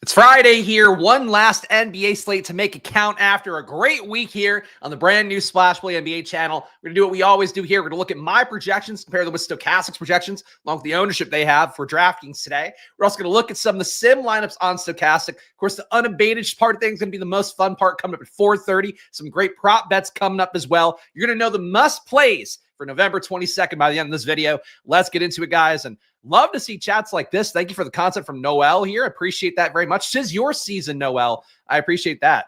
It's Friday here, one last NBA slate to make it count after a great week here on the brand new Splash Play NBA channel. We're going to do what we always do here. We're going to look at my projections, compare them with Stokastic's projections, along with the ownership they have for DraftKings today. We're also going to look at some of the sim lineups on Stokastic. Of course, the unabated part of things is going to be the most fun part coming up at 4:30. Some great prop bets coming up as well. You're going to know the must plays for November 22nd by the end of this video. Let's get into it, guys. And love to see chats like this. Thank you for the content from Noel here. I appreciate that very much. 'Tis your season, Noel. I appreciate that.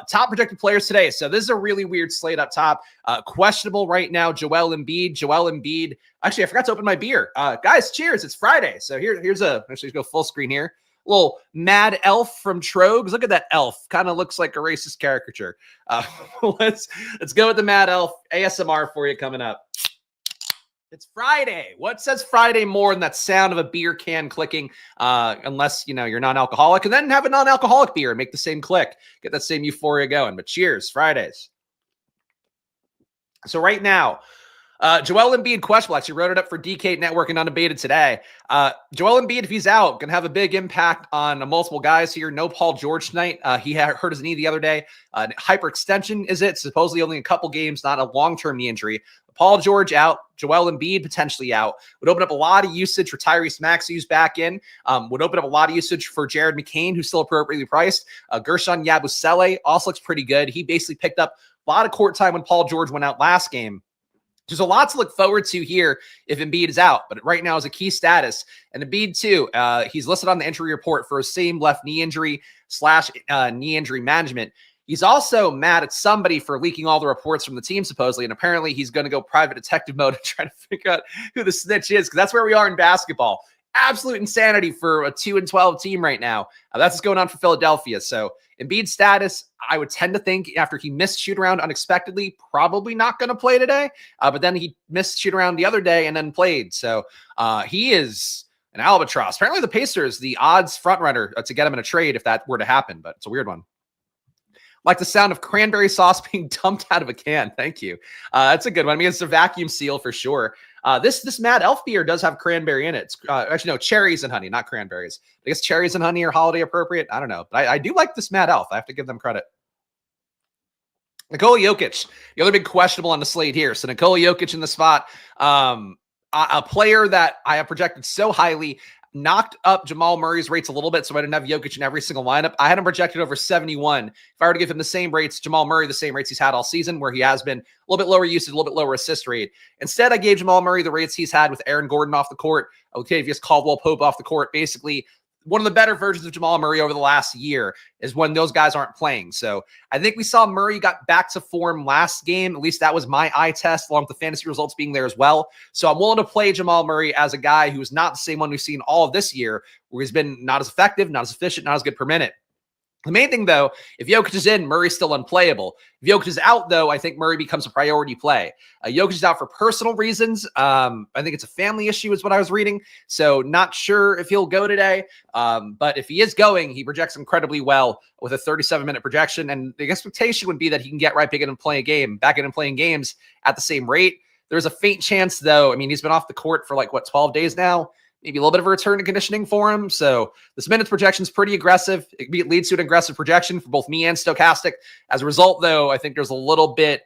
Top projected players today. So this is a really weird slate up top. Questionable right now, Joel Embiid. Actually, I forgot to open my beer. Guys, cheers. It's Friday. So here's actually go full screen here. Little mad elf from Trogs. Look at that elf. Kind of looks like a racist caricature. Let's go with the mad elf. ASMR for you coming up. It's Friday. What says Friday more than that sound of a beer can clicking? Unless, you're non-alcoholic, and then have a non-alcoholic beer and make the same click. Get that same euphoria going. But cheers, Fridays. So right now, Joel Embiid questionable. Actually wrote it up for DK Network and Unabated today. Joel Embiid, if he's out, going to have a big impact on multiple guys here. No Paul George tonight. He hurt his knee the other day. Hyperextension is it? Supposedly only a couple games, not a long-term knee injury. Paul George out. Joel Embiid potentially out. Would open up a lot of usage for Tyrese Maxey's back in. Would open up a lot of usage for Jared McCain, who's still appropriately priced. Gershon Yabusele also looks pretty good. He basically picked up a lot of court time when Paul George went out last game. There's a lot to look forward to here if Embiid is out, but right now is a key status. And Embiid, too, he's listed on the injury report for a same left knee injury / knee injury management. He's also mad at somebody for leaking all the reports from the team, supposedly, and apparently he's going to go private detective mode and try to figure out who the snitch is, because that's where we are in basketball. Absolute insanity for a 2-12 team right now. That's what's going on for Philadelphia. So Embiid's status, I would tend to think after he missed shoot around unexpectedly, probably not going to play today. But then he missed shoot around the other day and then played. So he is an albatross. Apparently the Pacers, the odds front runner to get him in a trade if that were to happen, but it's a weird one. Like the sound of cranberry sauce being dumped out of a can. Thank you. That's a good one. I mean, it's a vacuum seal for sure. This Mad Elf beer does have cranberry in it. It's, actually, no, cherries and honey, not cranberries. I guess cherries and honey are holiday appropriate. I don't know. But I do like this Mad Elf. I have to give them credit. Nikola Jokic, the other big questionable on the slate here. So Nikola Jokic in the spot. A player that I have projected so highly, knocked up Jamal Murray's rates a little bit, so I didn't have Jokic in every single lineup. I had him projected over 71. If I were to give him the same rates, Jamal Murray, the same rates he's had all season, where he has been a little bit lower usage, a little bit lower assist rate. Instead, I gave Jamal Murray the rates he's had with Aaron Gordon off the court, Octavius Caldwell-Pope off the court. Basically, one of the better versions of Jamal Murray over the last year is when those guys aren't playing. So I think we saw Murray got back to form last game. At least that was my eye test, along with the fantasy results being there as well. So I'm willing to play Jamal Murray as a guy who is not the same one we've seen all of this year, where he's been not as effective, not as efficient, not as good per minute. The main thing, though, if Jokic is in, Murray's still unplayable. If Jokic is out, though, I think Murray becomes a priority play. Jokic is out for personal reasons. I think it's a family issue is what I was reading. So not sure if he'll go today. But if he is going, he projects incredibly well with a 37-minute projection. And the expectation would be that he can get right back in and play games at the same rate. There's a faint chance, though. I mean, he's been off the court for 12 days now. Maybe a little bit of a return to conditioning for him. So this minutes projection is pretty aggressive. It leads to an aggressive projection for both me and Stokastic. As a result, though, I think there's a little bit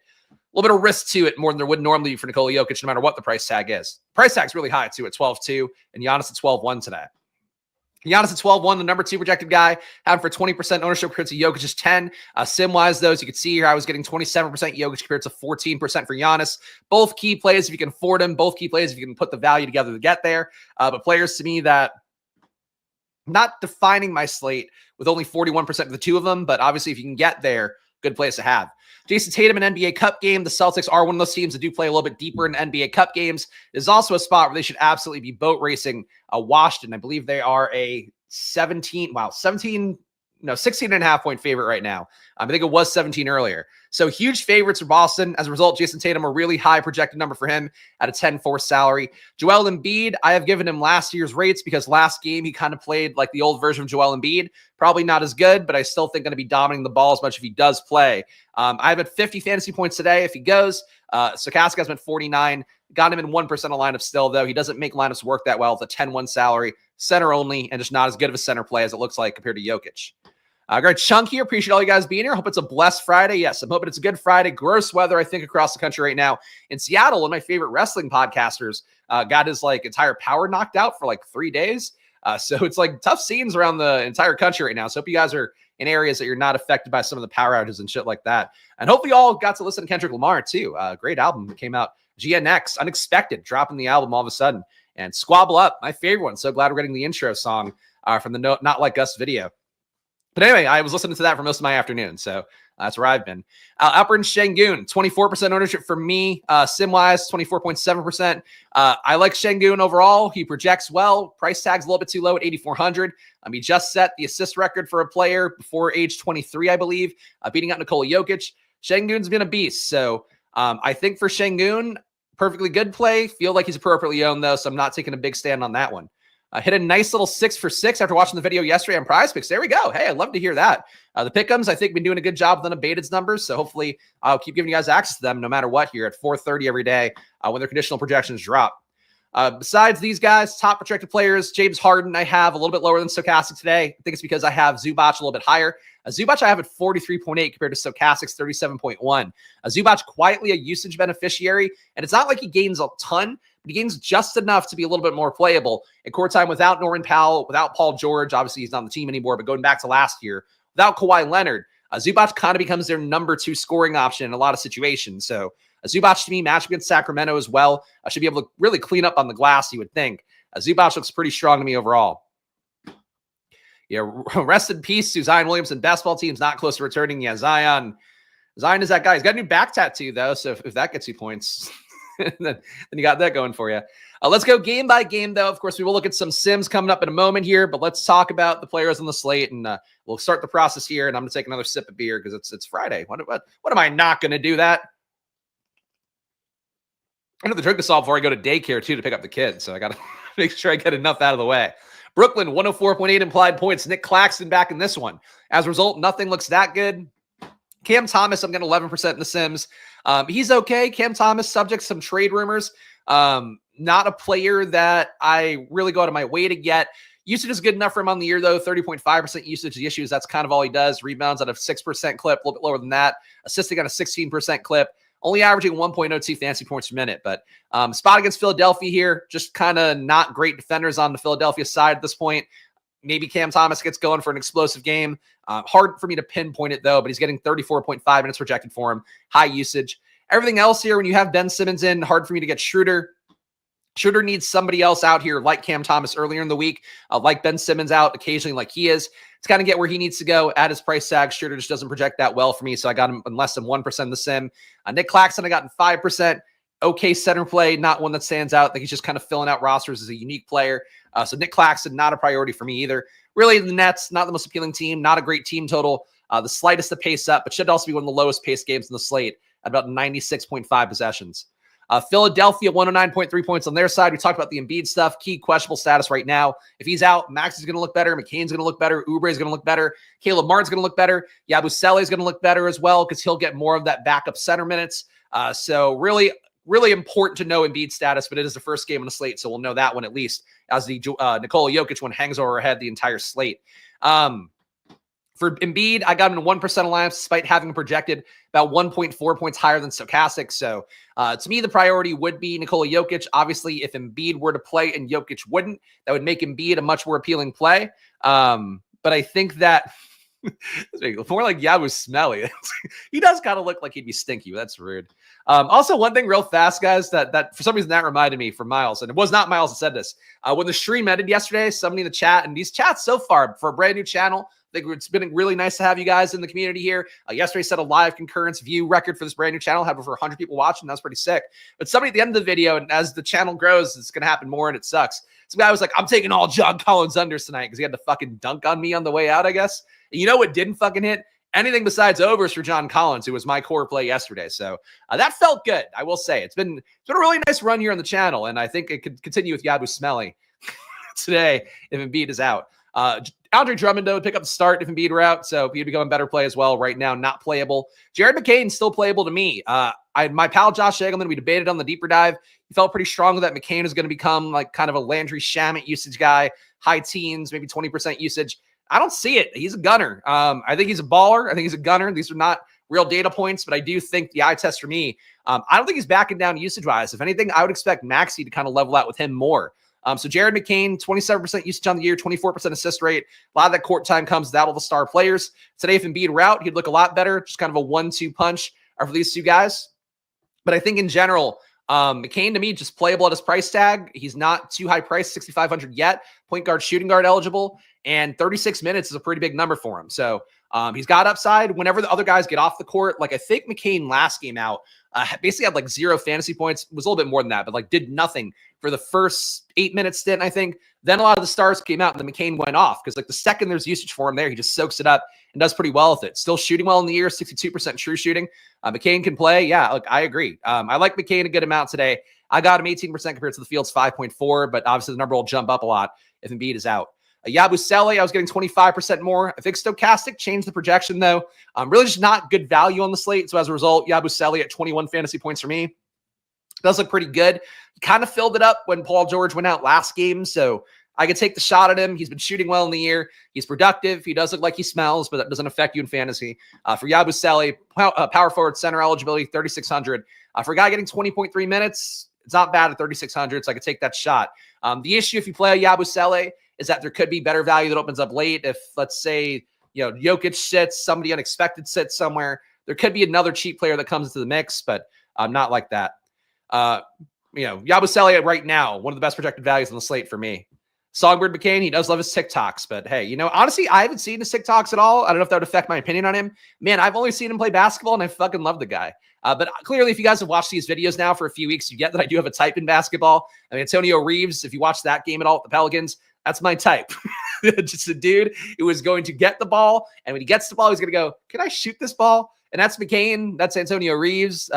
of risk to it more than there would normally be for Nikola Jokic, no matter what the price tag is. Price tag's really high, too, at 12.2, and Giannis at 12.1 today. Giannis at 12.1, the number 2 projected guy, having for 20% ownership compared to Jokic's 10. Sim-wise, though, as you can see here, I was getting 27% Jokic compared to 14% for Giannis. Both key plays if you can afford them. Both key plays if you can put the value together to get there. But players to me that not defining my slate with only 41% of the two of them, but obviously if you can get there, good place to have. Jason Tatum, an NBA Cup game. The Celtics are one of those teams that do play a little bit deeper in NBA Cup games. There's also a spot where they should absolutely be boat racing Washington. I believe they are a 16.5 point favorite right now. I think it was 17 earlier. So huge favorites for Boston. As a result, Jason Tatum, a really high projected number for him at a 10-4 salary. Joel Embiid, I have given him last year's rates because last game he kind of played like the old version of Joel Embiid. Probably not as good, but I still think going to be dominating the ball as much if he does play. I have at 50 fantasy points today if he goes. Stokastic has him at 49. Got him in 1% of lineups still, though. He doesn't make lineups work that well with a 10-1 salary, center only, and just not as good of a center play as it looks like compared to Jokic. Great chunk here. Appreciate all you guys being here. Hope it's a blessed Friday. Yes, I'm hoping it's a good Friday. Gross weather, I think, across the country right now. In Seattle, one of my favorite wrestling podcasters got his entire power knocked out for 3 days. So it's tough scenes around the entire country right now. So hope you guys are in areas that you're not affected by some of the power outages and shit like that. And hopefully you all got to listen to Kendrick Lamar too. Great album that came out. GNX, Unexpected, dropping the album all of a sudden. And Squabble Up, my favorite one. So glad we're getting the intro song from the Not Like Us video. But anyway, I was listening to that for most of my afternoon, so that's where I've been. Upper and Şengün, 24% ownership for me. Sim-wise, 24.7%. I like Şengün overall. He projects well. Price tag's a little bit too low at 8,400. He just set the assist record for a player before age 23, I believe, beating out Nikola Jokic. Şengün's been a beast, so I think for Şengün, perfectly good play. Feel like he's appropriately owned, though, so I'm not taking a big stand on that one. Hit a nice little 6 for 6 after watching the video yesterday on PrizePicks. There we go. Hey, I'd love to hear that. The Pick'ems, I think, been doing a good job with Unabated's numbers, so hopefully I'll keep giving you guys access to them no matter what here at 4:30 every day when their conditional projections drop. Besides these guys, top projected players, James Harden I have a little bit lower than Stokastic today. I think it's because I have Zubac a little bit higher. Zubac I have at 43.8 compared to Stokastic's 37.1. Zubac quietly a usage beneficiary, and it's not like he gains a ton, but he gains just enough to be a little bit more playable. At court time without Norman Powell, without Paul George, obviously he's not on the team anymore, but going back to last year, without Kawhi Leonard, Zubac kind of becomes their number 2 scoring option in a lot of situations. So Zubac to me, match against Sacramento as well. I should be able to really clean up on the glass, you would think. Zubac looks pretty strong to me overall. Yeah, rest in peace to Zion Williamson. Basketball team's not close to returning. Yeah, Zion is that guy. He's got a new back tattoo, though, so if that gets you points, then you got that going for you. Let's go game by game, though. Of course, we will look at some sims coming up in a moment here, but let's talk about the players on the slate, and we'll start the process here, and I'm going to take another sip of beer because it's Friday. What am I not going to do that? I have to drink this all before I go to daycare, too, to pick up the kids, so I got to make sure I get enough out of the way. Brooklyn, 104.8 implied points. Nick Claxton back in this one. As a result, nothing looks that good. Cam Thomas, I'm getting 11% in the Sims. He's okay. Cam Thomas, subject to some trade rumors. Not a player that I really go out of my way to get. Usage is good enough for him on the year, though. 30.5% usage. The issue is that's kind of all he does. Rebounds at a 6% clip, a little bit lower than that. Assisting on a 16% clip. Only averaging 1.02 fantasy points per minute. But spot against Philadelphia here, just kind of not great defenders on the Philadelphia side at this point. Maybe Cam Thomas gets going for an explosive game. Hard for me to pinpoint it, though, but he's getting 34.5 minutes projected for him. High usage. Everything else here, when you have Ben Simmons in, hard for me to get Schroeder. Schroeder needs somebody else out here like Cam Thomas earlier in the week, like Ben Simmons out occasionally like he is. To kind of get where he needs to go at his price tag. Schroeder just doesn't project that well for me, so I got him in less than 1% in the sim. Nick Claxton, I got in 5%. Okay center play, not one that stands out. I think he's just kind of filling out rosters as a unique player. So Nick Claxton, not a priority for me either. Really, the Nets, not the most appealing team, not a great team total. The slightest to pace up, but should also be one of the lowest paced games in the slate at about 96.5 possessions. Philadelphia, 109.3 points on their side. We talked about the Embiid stuff. Key questionable status right now. If he's out, Max is going to look better. McCain's going to look better. Oubre is going to look better. Caleb Martin's going to look better. Yabusele is going to look better as well because he'll get more of that backup center minutes. So really important to know Embiid status, but it is the first game on the slate, so we'll know that one at least as the Nikola Jokic one hangs over our head the entire slate. For Embiid, I got him in 1% alliance despite having projected about 1.4 points higher than Stokastic. So to me, the priority would be Nikola Jokic. Obviously, if Embiid were to play and Jokic wouldn't, that would make Embiid a much more appealing play. But I think that more like Yabu Smelly. He does kind of look like he'd be stinky, but that's rude. Also, one thing real fast, guys, that for some reason that reminded me from Miles, and it was not Miles that said this. When the stream ended yesterday, somebody in the chat, and these chats so far for a brand new channel, I think it's been really nice to have you guys in the community here. Yesterday set a live concurrence view record for this brand new channel. Had over 100 people watching. That's pretty sick. But somebody at the end of the video, and as the channel grows, it's going to happen more, and it sucks. Some guy was like, I'm taking all John Collins unders tonight because he had to fucking dunk on me on the way out, I guess. And you know what didn't fucking hit? Anything besides overs for John Collins, who was my core play yesterday. So that felt good, I will say. It's been a really nice run here on the channel, and I think it could continue with Yabu Smelly today if Embiid is out. Andre Drummond, though, would pick up the start if Embiid were out, so he'd become a better play as well. Right now, not playable. Jared McCain still playable to me. My pal Josh Egelman, we debated on the deeper dive. He felt pretty strongly that McCain is going to become like kind of a Landry Shamet usage guy, high teens, maybe 20% usage. I don't see it. He's a gunner. I think he's a baller. I think he's a gunner. These are not real data points, but I do think the eye test for me, I don't think he's backing down usage-wise. If anything, I would expect Maxey to kind of level out with him more. So Jared McCain, 27% usage on the year, 24% assist rate. A lot of that court time comes with all the star players. Today, if Embiid were out, he'd look a lot better. Just kind of a 1-2 punch for these two guys. But I think in general, McCain to me just playable at his price tag. He's not too high priced, 6,500 yet. Point guard, shooting guard eligible, and 36 minutes is a pretty big number for him. So he's got upside whenever the other guys get off the court. Like I think McCain last game out basically had like 0 fantasy points. Was a little bit more than that, but like did nothing for the first 8-minute stint, I think. Then a lot of the stars came out and then McCain went off because like the second there's usage for him there, he just soaks it up and does pretty well with it. Still shooting well in the year, 62% true shooting. McCain can play. Yeah, look, I agree. I like McCain a good amount today. I got him 18% compared to the field's 5.4, but obviously the number will jump up a lot if Embiid is out. Yabusele, I was getting 25% more. I think Stokastic changed the projection, though. Really just not good value on the slate. So as a result, Yabusele at 21 fantasy points for me. Does look pretty good. He kind of filled it up when Paul George went out last game, so I could take the shot at him. He's been shooting well in the year. He's productive. He does look like he smells, but that doesn't affect you in fantasy. For Yabusele, power forward center eligibility, 3,600. For a guy getting 20.3 minutes, it's not bad at 3,600, so I could take that shot. The issue if you play a Yabusele is that there could be better value that opens up late. If, let's say, Jokic sits, somebody unexpected sits somewhere, there could be another cheap player that comes into the mix, but not like that. Yabusele right now, one of the best projected values on the slate for me. Songbird McCain, he does love his TikToks, but hey, honestly, I haven't seen his TikToks at all. I don't know if that would affect my opinion on him. Man, I've only seen him play basketball, and I fucking love the guy. But clearly, if you guys have watched these videos now for a few weeks, you get that I do have a type in basketball. I mean, Antonio Reeves, if you watch that game at all with the Pelicans, that's my type. Just a dude who is going to get the ball, and when he gets the ball, he's going to go, can I shoot this ball? And that's McCain. That's Antonio Reeves.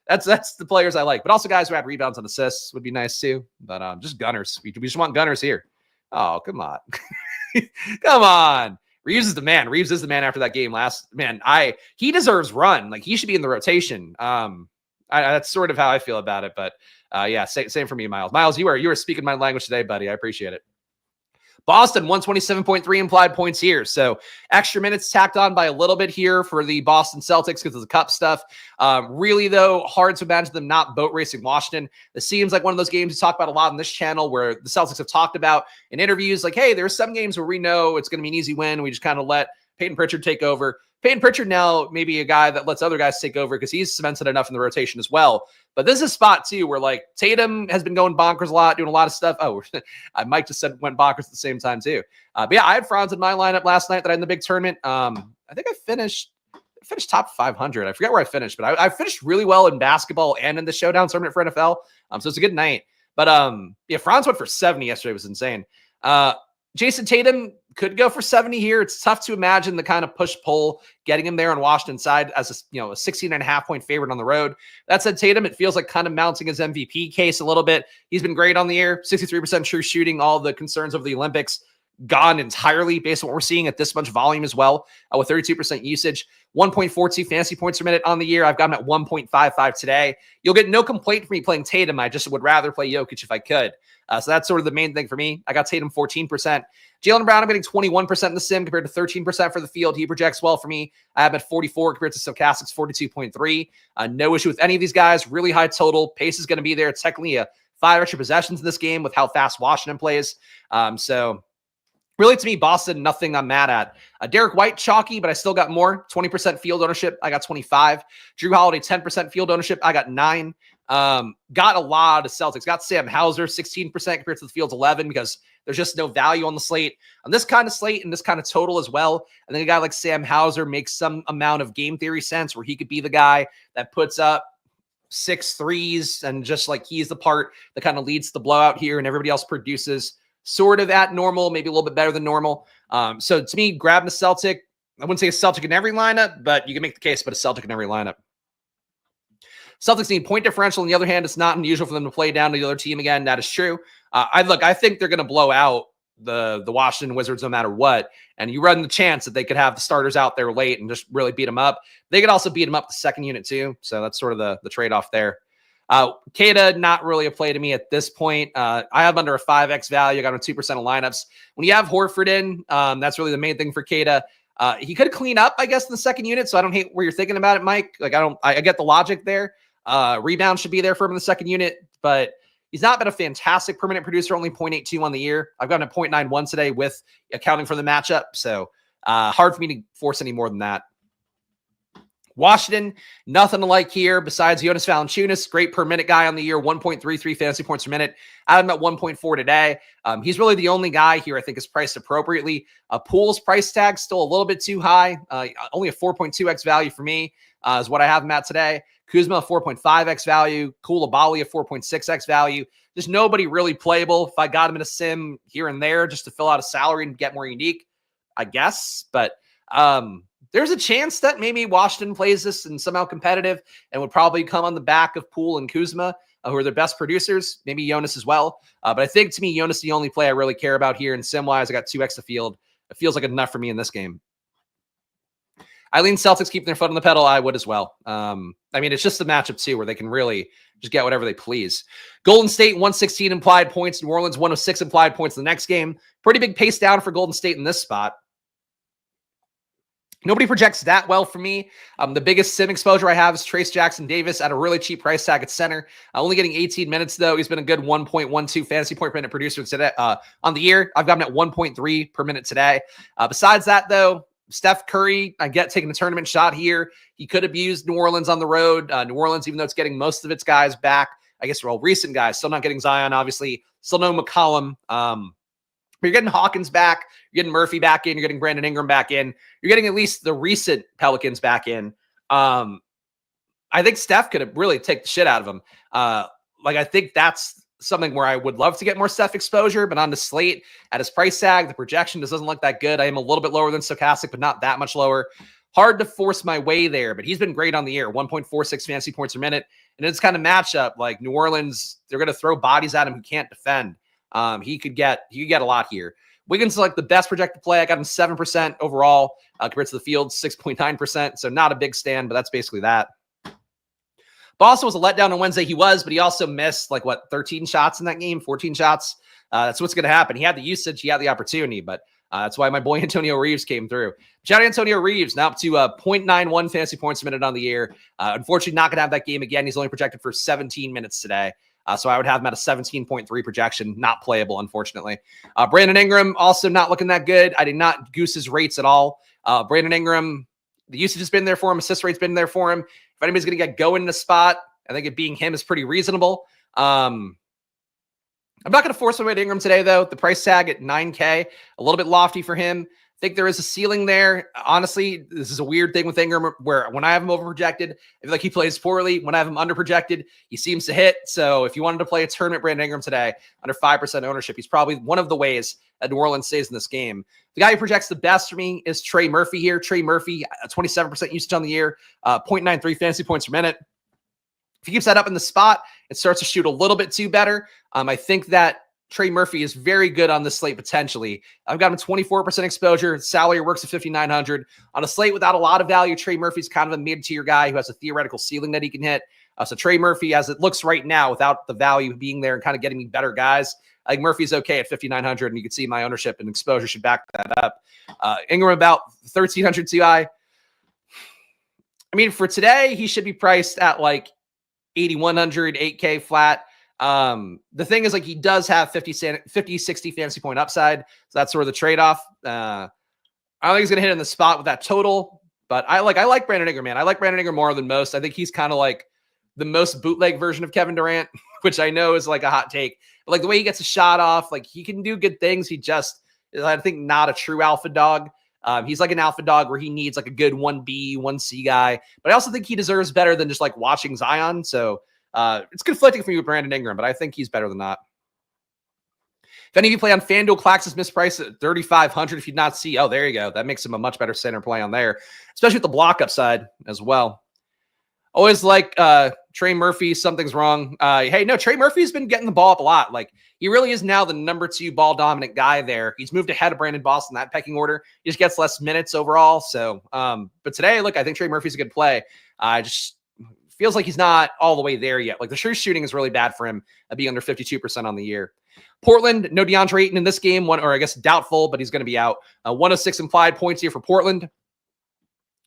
That's the players I like. But also guys who had rebounds and assists would be nice too. But just gunners. We just want gunners here. Oh, come on. Come on. Reeves is the man. Reeves is the man after that game he deserves run. Like he should be in the rotation. That's sort of how I feel about it. But yeah, same for me, Miles. Miles, you are speaking my language today, buddy. I appreciate it. Boston, 127.3 implied points here. So extra minutes tacked on by a little bit here for the Boston Celtics because of the cup stuff. Really, though, hard to imagine them not boat racing Washington. This seems like one of those games we talk about a lot on this channel where the Celtics have talked about in interviews like, hey, there's some games where we know it's going to be an easy win. We just kind of let Peyton Pritchard take over. Peyton Pritchard now maybe a guy that lets other guys take over because he's cemented enough in the rotation as well. But this is a spot, too, where, like, Tatum has been going bonkers a lot, doing a lot of stuff. Oh, Mike just said went bonkers at the same time, too. But, yeah, I had Franz in my lineup last night that I had in the big tournament. I think I finished top 500. I forget where I finished, but I finished really well in basketball and in the showdown tournament for NFL. So it's a good night. But, yeah, Franz went for 70 yesterday. It was insane. Jason Tatum could go for 70 here. It's tough to imagine the kind of push-pull getting him there on Washington's side as a 16.5-point favorite on the road. That said, Tatum, it feels like kind of mounting his MVP case a little bit. He's been great on the year, 63% true shooting, all the concerns of the Olympics gone entirely based on what we're seeing at this much volume as well, with 32% usage, 1.42 fantasy points per minute on the year. I've got him at 1.55 today. You'll get no complaint from me playing Tatum. I just would rather play Jokic if I could. So that's sort of the main thing for me. I got Tatum 14%. Jaylen Brown, I'm getting 21% in the sim compared to 13% for the field. He projects well for me. I have him at 44 compared to Stokastic's 42.3. No issue with any of these guys. Really high total. Pace is going to be there. It's technically 5 extra possessions in this game with how fast Washington plays. So really, to me, Boston, nothing I'm mad at. Derek White, chalky, but I still got more. 20% field ownership. I got 25. Drew Holiday, 10% field ownership. I got 9. Got a lot of Celtics. Got Sam Hauser, 16% compared to the field's 11 because there's just no value on the slate. On this kind of slate and this kind of total as well, I think a guy like Sam Hauser makes some amount of game theory sense where he could be the guy that puts up 6 threes and just like he's the part that kind of leads the blowout here and everybody else produces sort of at normal, maybe a little bit better than normal. So to me, grabbing a Celtic, I wouldn't say a Celtic in every lineup, but you can make the case, but a Celtic in every lineup. Celtics need point differential. On the other hand, it's not unusual for them to play down to the other team again. That is true. I think they're going to blow out the Washington Wizards no matter what, and you run the chance that they could have the starters out there late and just really beat them up. They could also beat them up the second unit too, so that's sort of the trade-off there. Kata, not really a play to me at this point. I have under a 5x value. I got him 2% of lineups. When you have Horford in, that's really the main thing for Kata. He could clean up, I guess, in the second unit, so I don't hate where you're thinking about it, Mike. Like, I get the logic there. Rebound should be there for him in the second unit, but he's not been a fantastic permanent producer, only 0.82 on the year. I've got him at 0.91 today with accounting for the matchup, so hard for me to force any more than that. Washington, nothing to like here besides Jonas Valanciunas, great per minute guy on the year, 1.33 fantasy points per minute. I have him at 1.4 today. He's really the only guy here I think is priced appropriately. Pool's price tag still a little bit too high. Only a 4.2x value for me is what I have him at today. Kuzma, a 4.5x value. Koulibaly, a 4.6x value. Just nobody really playable. If I got him in a sim here and there just to fill out a salary and get more unique, I guess. But there's a chance that maybe Washington plays this and somehow competitive and would probably come on the back of Poole and Kuzma, who are their best producers, maybe Jonas as well. But I think to me, Jonas is the only play I really care about here. And sim-wise, I got 2x the field. It feels like enough for me in this game. I lean Celtics keeping their foot on the pedal. I would as well. I mean, it's just a matchup too where they can really just get whatever they please. Golden State, 116 implied points. New Orleans, 106 implied points in the next game. Pretty big pace down for Golden State in this spot. Nobody projects that well for me. The biggest sim exposure I have is Trace Jackson-Davis at a really cheap price tag at center. Only getting 18 minutes, though. He's been a good 1.12 fantasy point per minute producer today on the year. I've got him at 1.3 per minute today. Besides that, though, Steph Curry, I get taking a tournament shot here. He could have used New Orleans on the road. New Orleans, even though it's getting most of its guys back, I guess, well, recent guys, still not getting Zion, obviously. Still no McCollum. But you're getting Hawkins back. You're getting Murphy back in. You're getting Brandon Ingram back in. You're getting at least the recent Pelicans back in. I think Steph could really take the shit out of him. I think that's something where I would love to get more Steph exposure, but on the slate at his price tag, the projection just doesn't look that good. I am a little bit lower than Stokastic, but not that much lower. Hard to force my way there, but he's been great on the year, 1.46 fantasy points per minute. And it's kind of matchup like New Orleans, they're going to throw bodies at him who can't defend. He could get a lot here. Wiggins is like the best projected play. I got him 7% overall compared to the field, 6.9%. So not a big stand, but that's basically that. Boston was a letdown on Wednesday. He was, but he also missed 13 shots in that game, 14 shots. That's what's going to happen. He had the usage, he had the opportunity, but that's why my boy Antonio Reeves came through. Shout out Antonio Reeves, now up to 0.91 fantasy points a minute on the year. Unfortunately, not going to have that game again. He's only projected for 17 minutes today. So I would have him at a 17.3 projection, not playable, unfortunately. Brandon Ingram, also not looking that good. I did not goose his rates at all. Brandon Ingram, the usage has been there for him. Assist rate's been there for him. If anybody's going to get going in the spot, I think it being him is pretty reasonable. I'm not going to force my way to Ingram today, though. The price tag at $9K, a little bit lofty for him. I think there is a ceiling there. Honestly, this is a weird thing with Ingram where when I have him overprojected, I feel like he plays poorly. When I have him underprojected, he seems to hit. So if you wanted to play a tournament Brandon Ingram today under 5% ownership, he's probably one of the ways that New Orleans stays in this game. The guy who projects the best for me is Trey Murphy here. Trey Murphy, 27% usage on the year, 0.93 fantasy points per minute. If he keeps that up in the spot, it starts to shoot a little bit too better. I think that Trey Murphy is very good on this slate potentially. I've got him 24% exposure. Salary works at $5,900. On a slate without a lot of value, Trey Murphy's kind of a mid-tier guy who has a theoretical ceiling that he can hit. So Trey Murphy, as it looks right now, without the value being there and kind of getting me better guys, I think Murphy's okay at $5,900, and you can see my ownership and exposure should back that up. Ingram about $1,300 too high. I mean, for today, he should be priced at $8,100, $8K flat. The thing is, he does have 50, 60 fantasy point upside. So that's sort of the trade-off. I don't think he's going to hit in the spot with that total, but I like Brandon Ingram, man. I like Brandon Ingram more than most. I think he's kind of the most bootleg version of Kevin Durant, which I know is a hot take, but the way he gets a shot off, he can do good things. He just is, I think, not a true alpha dog. He's like an alpha dog where he needs a good 1B, 1C guy, but I also think he deserves better than just watching Zion. So, it's conflicting for you with Brandon Ingram, but I think he's better than that. If any of you play on FanDuel, Clax is mispriced at $3,500. If you not see, oh, there you go. That makes him a much better center play on there, especially with the block upside as well. Always like Trey Murphy, something's wrong. Hey, no, Trey Murphy's been getting the ball up a lot. Like, he really is now the number 2 ball dominant guy there. He's moved ahead of Brandon Boston in that pecking order. He just gets less minutes overall. So, but today, look, I think Trey Murphy's a good play. Just feels like he's not all the way there yet. Like, the true shooting is really bad for him, being under 52% on the year. Portland, no DeAndre Ayton in this game, or I guess doubtful, but he's going to be out. 106 implied points here for Portland.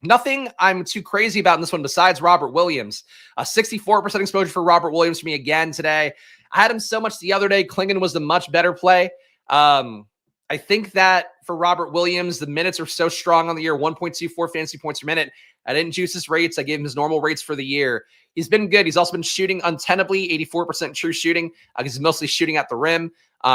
Nothing I'm too crazy about in this one besides Robert Williams. 64% exposure for Robert Williams for me again today. I had him so much the other day. Klingon was the much better play. I think that for Robert Williams, the minutes are so strong on the year, 1.24 fantasy points per minute. I didn't juice his rates. I gave him his normal rates for the year. He's been good. He's also been shooting untenably, 84% true shooting. He's mostly shooting at the rim.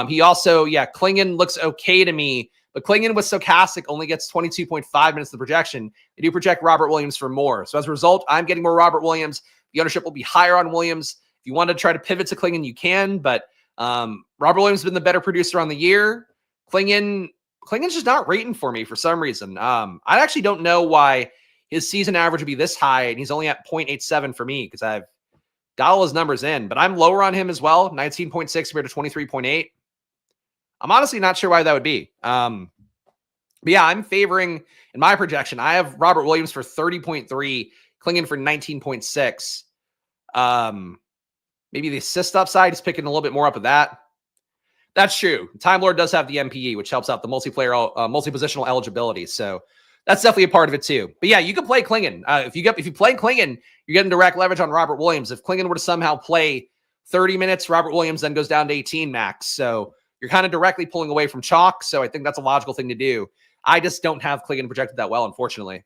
He also, Klingon looks okay to me. But Klingon with Stokastic only gets 22.5 minutes of the projection. They do project Robert Williams for more. So as a result, I'm getting more Robert Williams. The ownership will be higher on Williams. If you want to try to pivot to Klingon, you can. But Robert Williams has been the better producer on the year. Klingon's just not rating for me for some reason. I actually don't know why his season average would be this high, and he's only at 0.87 for me because I've got all his numbers in. But I'm lower on him as well, 19.6 compared to 23.8. I'm honestly not sure why that would be. But yeah, I'm favoring, in my projection, I have Robert Williams for 30.3, Klingon for 19.6. Maybe the assist upside is picking a little bit more up of that. That's true. Time Lord does have the MPE, which helps out the multiplayer, multi-positional eligibility. So that's definitely a part of it too. But yeah, you can play Klingon. If you play Klingon, you're getting direct leverage on Robert Williams. If Klingon were to somehow play 30 minutes, Robert Williams then goes down to 18 max. So you're kind of directly pulling away from chalk. So I think that's a logical thing to do. I just don't have Klingon projected that well, unfortunately.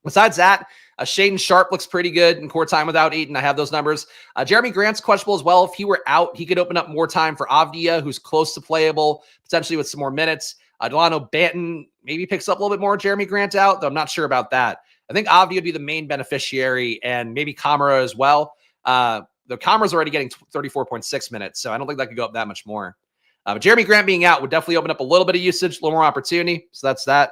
Besides that, Shaden Sharp looks pretty good in core time without Ayton. I have those numbers. Jeremy Grant's questionable as well. If he were out, he could open up more time for Avdia, who's close to playable, potentially with some more minutes. Delano Banton maybe picks up a little bit more. Jeremy Grant out, though I'm not sure about that. I think Avdia would be the main beneficiary, and maybe Kamara as well. The Kamara's already getting 34.6 minutes, so I don't think that could go up that much more. But Jeremy Grant being out would definitely open up a little bit of usage, a little more opportunity. So that's that.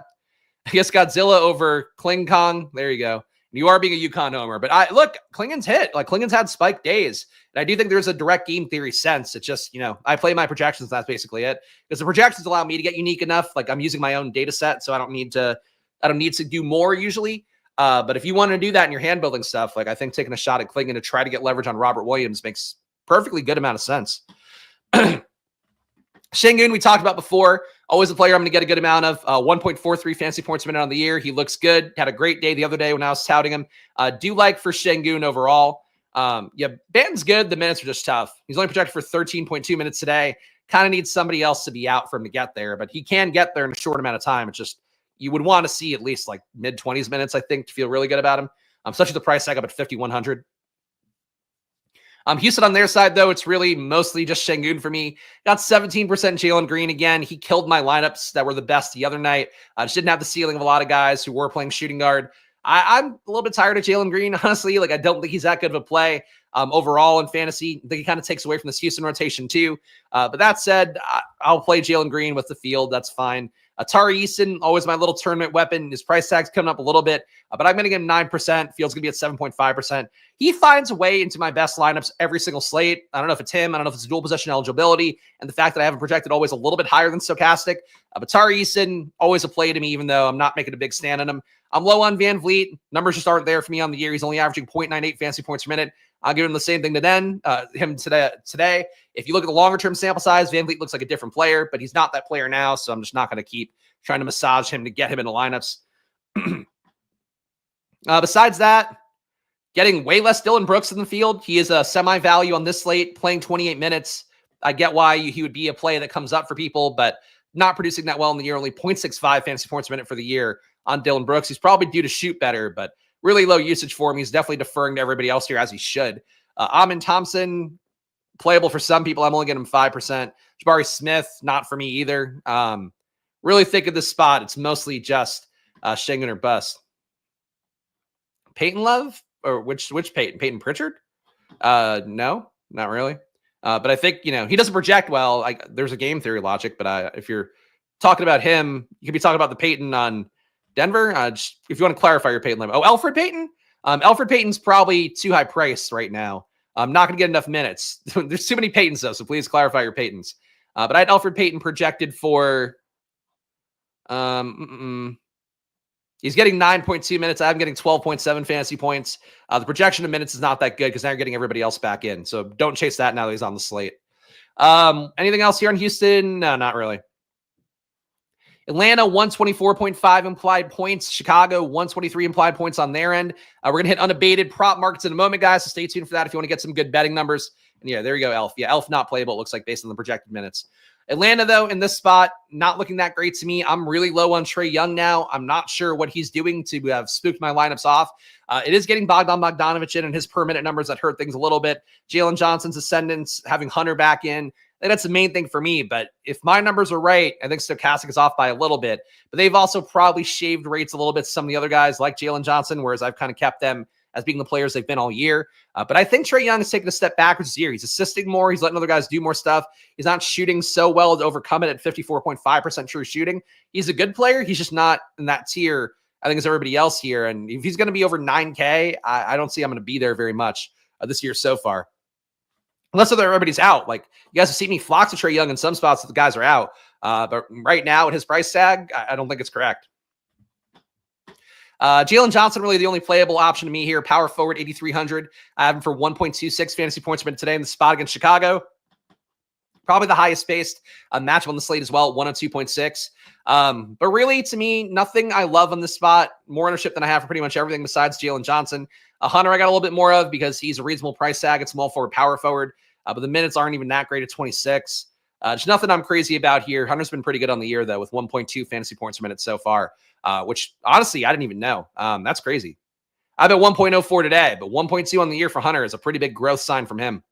I guess Godzilla over Kling Kong. There you go. You are being a UConn homer. But look, Klingon's hit. Like, Klingon's had spike days. And I do think there's a direct game theory sense. It's just, I play my projections. That's basically it. Because the projections allow me to get unique enough. Like, I'm using my own data set, so I don't need to do more usually. But if you want to do that in your hand building stuff, like, I think taking a shot at Klingon to try to get leverage on Robert Williams makes perfectly good amount of sense. Şengün, we talked about before, always a player I'm going to get a good amount of. 1.43 fantasy points per minute on the year. He looks good. Had a great day the other day when I was touting him. Do like for Şengün overall. Banton's good. The minutes are just tough. He's only projected for 13.2 minutes today. Kind of needs somebody else to be out for him to get there, but he can get there in a short amount of time. It's just, you would want to see at least like mid-20s minutes, I think, to feel really good about him. Such as the price tag up at 5,100. Houston on their side, though, it's really mostly just Şengün for me. Got 17% Jalen Green again. He killed my lineups that were the best the other night. Just didn't have the ceiling of a lot of guys who were playing shooting guard. I'm a little bit tired of Jalen Green, honestly. Like, I don't think he's that good of a play overall in fantasy. I think he kind of takes away from this Houston rotation, too. But that said, I'll play Jalen Green with the field. That's fine. Tari Eason, always my little tournament weapon. His price tag's coming up a little bit, but I'm going to give him 9%. Field's going to be at 7.5%. He finds a way into my best lineups every single slate. I don't know if it's him. I don't know if it's dual possession eligibility and the fact that I haven't projected always a little bit higher than Stokastic. But Tari Eason, always a play to me, even though I'm not making a big stand on him. I'm low on Van Vliet. Numbers just aren't there for me on the year. He's only averaging 0.98 fantasy points per minute. I'll give him the same thing to him today. If you look at the longer-term sample size, Van Vliet looks like a different player, but he's not that player now, so I'm just not going to keep trying to massage him to get him into lineups. Besides that, getting way less Dylan Brooks in the field. He is a semi-value on this slate, playing 28 minutes. I get why he would be a play that comes up for people, but not producing that well in the year. Only 0.65 fantasy points per minute for the year on Dylan Brooks. He's probably due to shoot better, but really low usage for him. He's definitely deferring to everybody else here, as he should. Amin Thompson, playable for some people. I'm only getting him 5%. Jabari Smith, not for me either. Really think of this spot. It's mostly just Şengün or bust. Peyton Love? Or which Peyton? Peyton Pritchard? No, not really. But I think, he doesn't project well. There's a game theory logic, but if you're talking about him, you could be talking about the Peyton on Denver. If you want to clarify your Peyton Love. Oh, Alfred Payton? Elfrid Payton's probably too high priced right now. I'm not going to get enough minutes. There's too many Paytons, though, so please clarify your Paytons. But I had Elfrid Payton projected for... he's getting 9.2 minutes. I'm getting 12.7 fantasy points. The projection of minutes is not that good because now you're getting everybody else back in. So don't chase that now that he's on the slate. Anything else here in Houston? No, not really. Atlanta, 124.5 implied points. Chicago, 123 implied points on their end. We're going to hit unabated prop markets in a moment, guys, so stay tuned for that if you want to get some good betting numbers. And yeah, there you go, Elf. Yeah, Elf not playable, it looks like, based on the projected minutes. Atlanta, though, in this spot, not looking that great to me. I'm really low on Trae Young now. I'm not sure what he's doing to have spooked my lineups off. It is getting Bogdanovich in and his per-minute numbers that hurt things a little bit. Jalen Johnson's ascendance, having Hunter back in. I think that's the main thing for me. But if my numbers are right, I think Stokastic is off by a little bit. But they've also probably shaved rates a little bit to some of the other guys like Jalen Johnson, whereas I've kind of kept them as being the players they've been all year. But I think Trae Young is taking a step backwards this year. He's assisting more. He's letting other guys do more stuff. He's not shooting so well to overcome it at 54.5% true shooting. He's a good player. He's just not in that tier, I think, as everybody else here. And if he's going to be over 9K, I don't see I'm going to be there very much this year so far. Unless everybody's out. Like, you guys have seen me flock to Trae Young in some spots if the guys are out. But right now, at his price tag, I don't think it's correct. Jalen Johnson, really the only playable option to me here. Power forward, 8,300. I have him for 1.26 fantasy points per minute today in the spot against Chicago. Probably the highest spaced matchup on the slate as well, 102.6. But really, to me, nothing I love on this spot. More ownership than I have for pretty much everything besides Jalen Johnson. Hunter, I got a little bit more of because he's a reasonable price tag. It's small forward, power forward. But the minutes aren't even that great at 26. There's nothing I'm crazy about here. Hunter's been pretty good on the year, though, with 1.2 fantasy points per minute so far, which, honestly, I didn't even know. That's crazy. I bet 1.04 today, but 1.2 on the year for Hunter is a pretty big growth sign from him.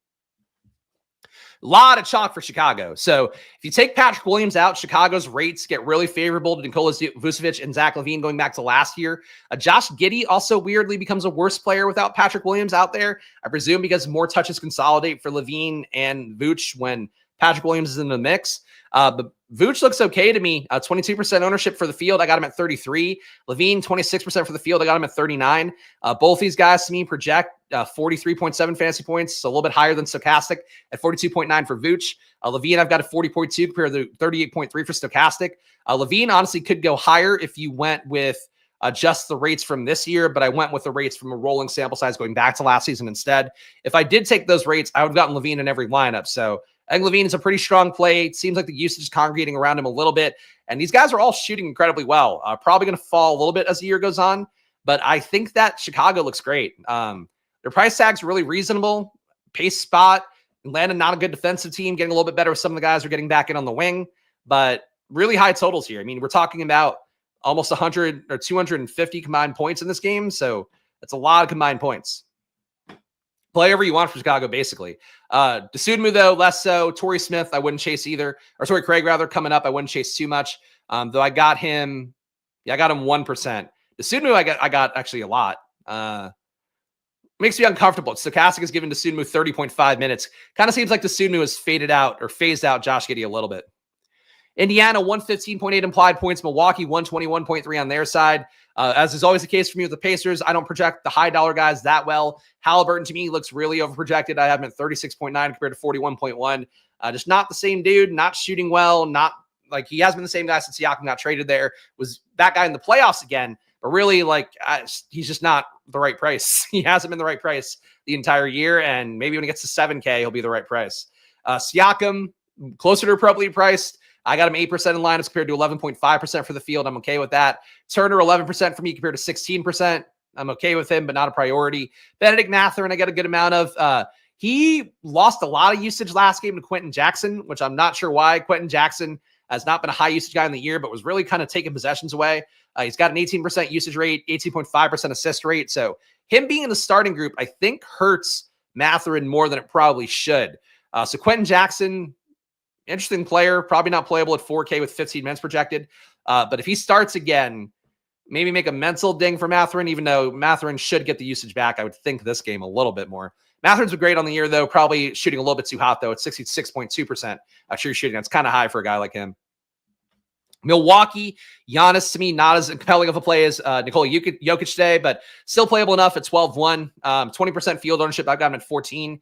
A lot of chalk for Chicago. So if you take Patrick Williams out, Chicago's rates get really favorable to Nikola Vucevic and Zach LaVine going back to last year. Josh Giddey also weirdly becomes a worse player without Patrick Williams out there. I presume because more touches consolidate for LaVine and Vooch when Patrick Williams is in the mix. But Vooch looks okay to me. 22% ownership for the field. I got him at 33. LaVine, 26% for the field. I got him at 39. Both these guys to me project 43.7 fantasy points, so a little bit higher than Stokastic at 42.9 for Vooch. LaVine, I've got a 40.2 compared to 38.3 for Stokastic. LaVine honestly could go higher if you went with just the rates from this year, but I went with the rates from a rolling sample size going back to last season instead. If I did take those rates, I would have gotten LaVine in every lineup. So I think LaVine is a pretty strong play. It seems like the usage is congregating around him a little bit. And these guys are all shooting incredibly well. Probably going to fall a little bit as the year goes on. But I think that Chicago looks great. Their price tag's really reasonable. Pace spot. Atlanta, not a good defensive team. Getting a little bit better with some of the guys who are getting back in on the wing. But really high totals here. I mean, we're talking about almost 100 or 250 combined points in this game. So that's a lot of combined points. Play whatever you want for Chicago, basically. DeSudmu, though, less so. Torrey Smith, I wouldn't chase either. Or Torrey Craig, rather, coming up. I wouldn't chase too much. Though I got him, I got him 1%. DeSudmu, I got actually a lot. Makes me uncomfortable. Stokastic has given DeSudmu 30.5 minutes. Kind of seems like DeSudmu has faded out or phased out Josh Giddey a little bit. Indiana, 115.8 implied points. Milwaukee, 121.3 on their side. As is always the case for me with the Pacers, I don't project the high dollar guys that well. Halliburton, to me, looks really overprojected. I have him at 36.9 compared to 41.1. Just not the same dude, not shooting well, not like he has been the same guy since Siakam got traded there. Was that guy in the playoffs again, but really, like, he's just not the right price. He hasn't been the right price the entire year, and maybe when he gets to 7K, he'll be the right price. Siakam, closer to appropriately priced. I got him 8% in lineups compared to 11.5% for the field. I'm okay with that. Turner, 11% for me compared to 16%. I'm okay with him, but not a priority. Benedict Mathurin, I got a good amount of. He lost a lot of usage last game to Quentin Jackson, which I'm not sure why. Quentin Jackson has not been a high usage guy in the year, but was really kind of taking possessions away. He's got an 18% usage rate, 18.5% assist rate. So him being in the starting group, I think, hurts Mathurin more than it probably should. So Quentin Jackson, interesting player, probably not playable at 4K with 15 minutes projected. But if he starts again, maybe make a mental ding for Mathurin, even though Mathurin should get the usage back, I would think, this game a little bit more. Mathurin's been great on the year, though. Probably shooting a little bit too hot, though. It's 66.2% true shooting. That's kind of high for a guy like him. Milwaukee, Giannis to me, not as compelling of a play as Nikola Jokic today, but still playable enough at 12-1. 20% field ownership. I've got him at 14.